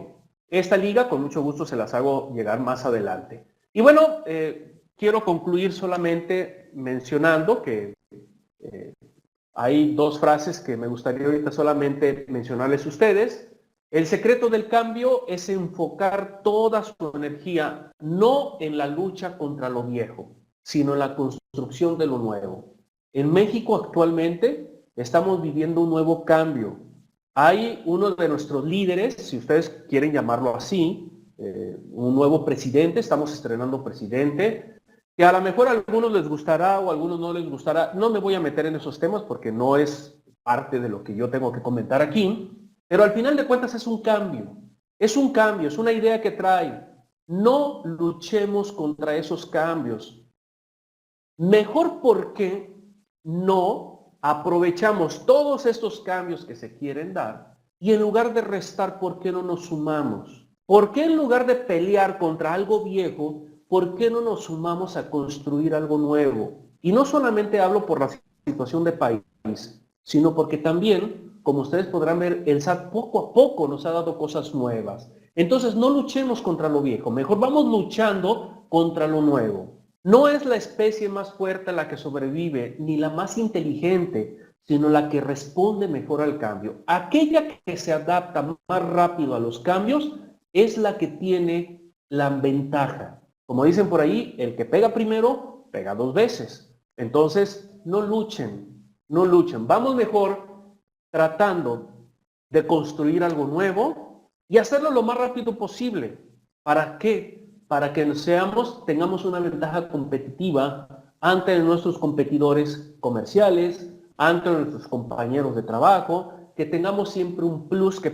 esta liga con mucho gusto se las hago llegar más adelante. Y bueno, quiero concluir solamente mencionando que hay dos frases que me gustaría ahorita solamente mencionarles a ustedes. El secreto del cambio es enfocar toda su energía no en la lucha contra lo viejo, sino en la construcción de lo nuevo. En México actualmente estamos viviendo un nuevo cambio. Hay uno de nuestros líderes, si ustedes quieren llamarlo así, un nuevo presidente, estamos estrenando presidente, que a lo mejor a algunos les gustará o a algunos no les gustará. No me voy a meter en esos temas porque no es parte de lo que yo tengo que comentar aquí, pero al final de cuentas es un cambio. Es un cambio, es una idea que trae. No luchemos contra esos cambios. Mejor porque no aprovechamos todos estos cambios que se quieren dar y en lugar de restar, ¿por qué no nos sumamos? ¿Por qué en lugar de pelear contra algo viejo, por qué no nos sumamos a construir algo nuevo? Y no solamente hablo por la situación de país, sino porque también, como ustedes podrán ver, el SAT poco a poco nos ha dado cosas nuevas. Entonces no luchemos contra lo viejo, mejor vamos luchando contra lo nuevo. No es la especie más fuerte la que sobrevive, ni la más inteligente, sino la que responde mejor al cambio. Aquella que se adapta más rápido a los cambios es la que tiene la ventaja. Como dicen por ahí, el que pega primero, pega dos veces. Entonces, no luchen, no luchen. Vamos mejor tratando de construir algo nuevo y hacerlo lo más rápido posible. ¿Para qué? Para que tengamos una ventaja competitiva ante nuestros competidores comerciales, ante nuestros compañeros de trabajo, que tengamos siempre un plus que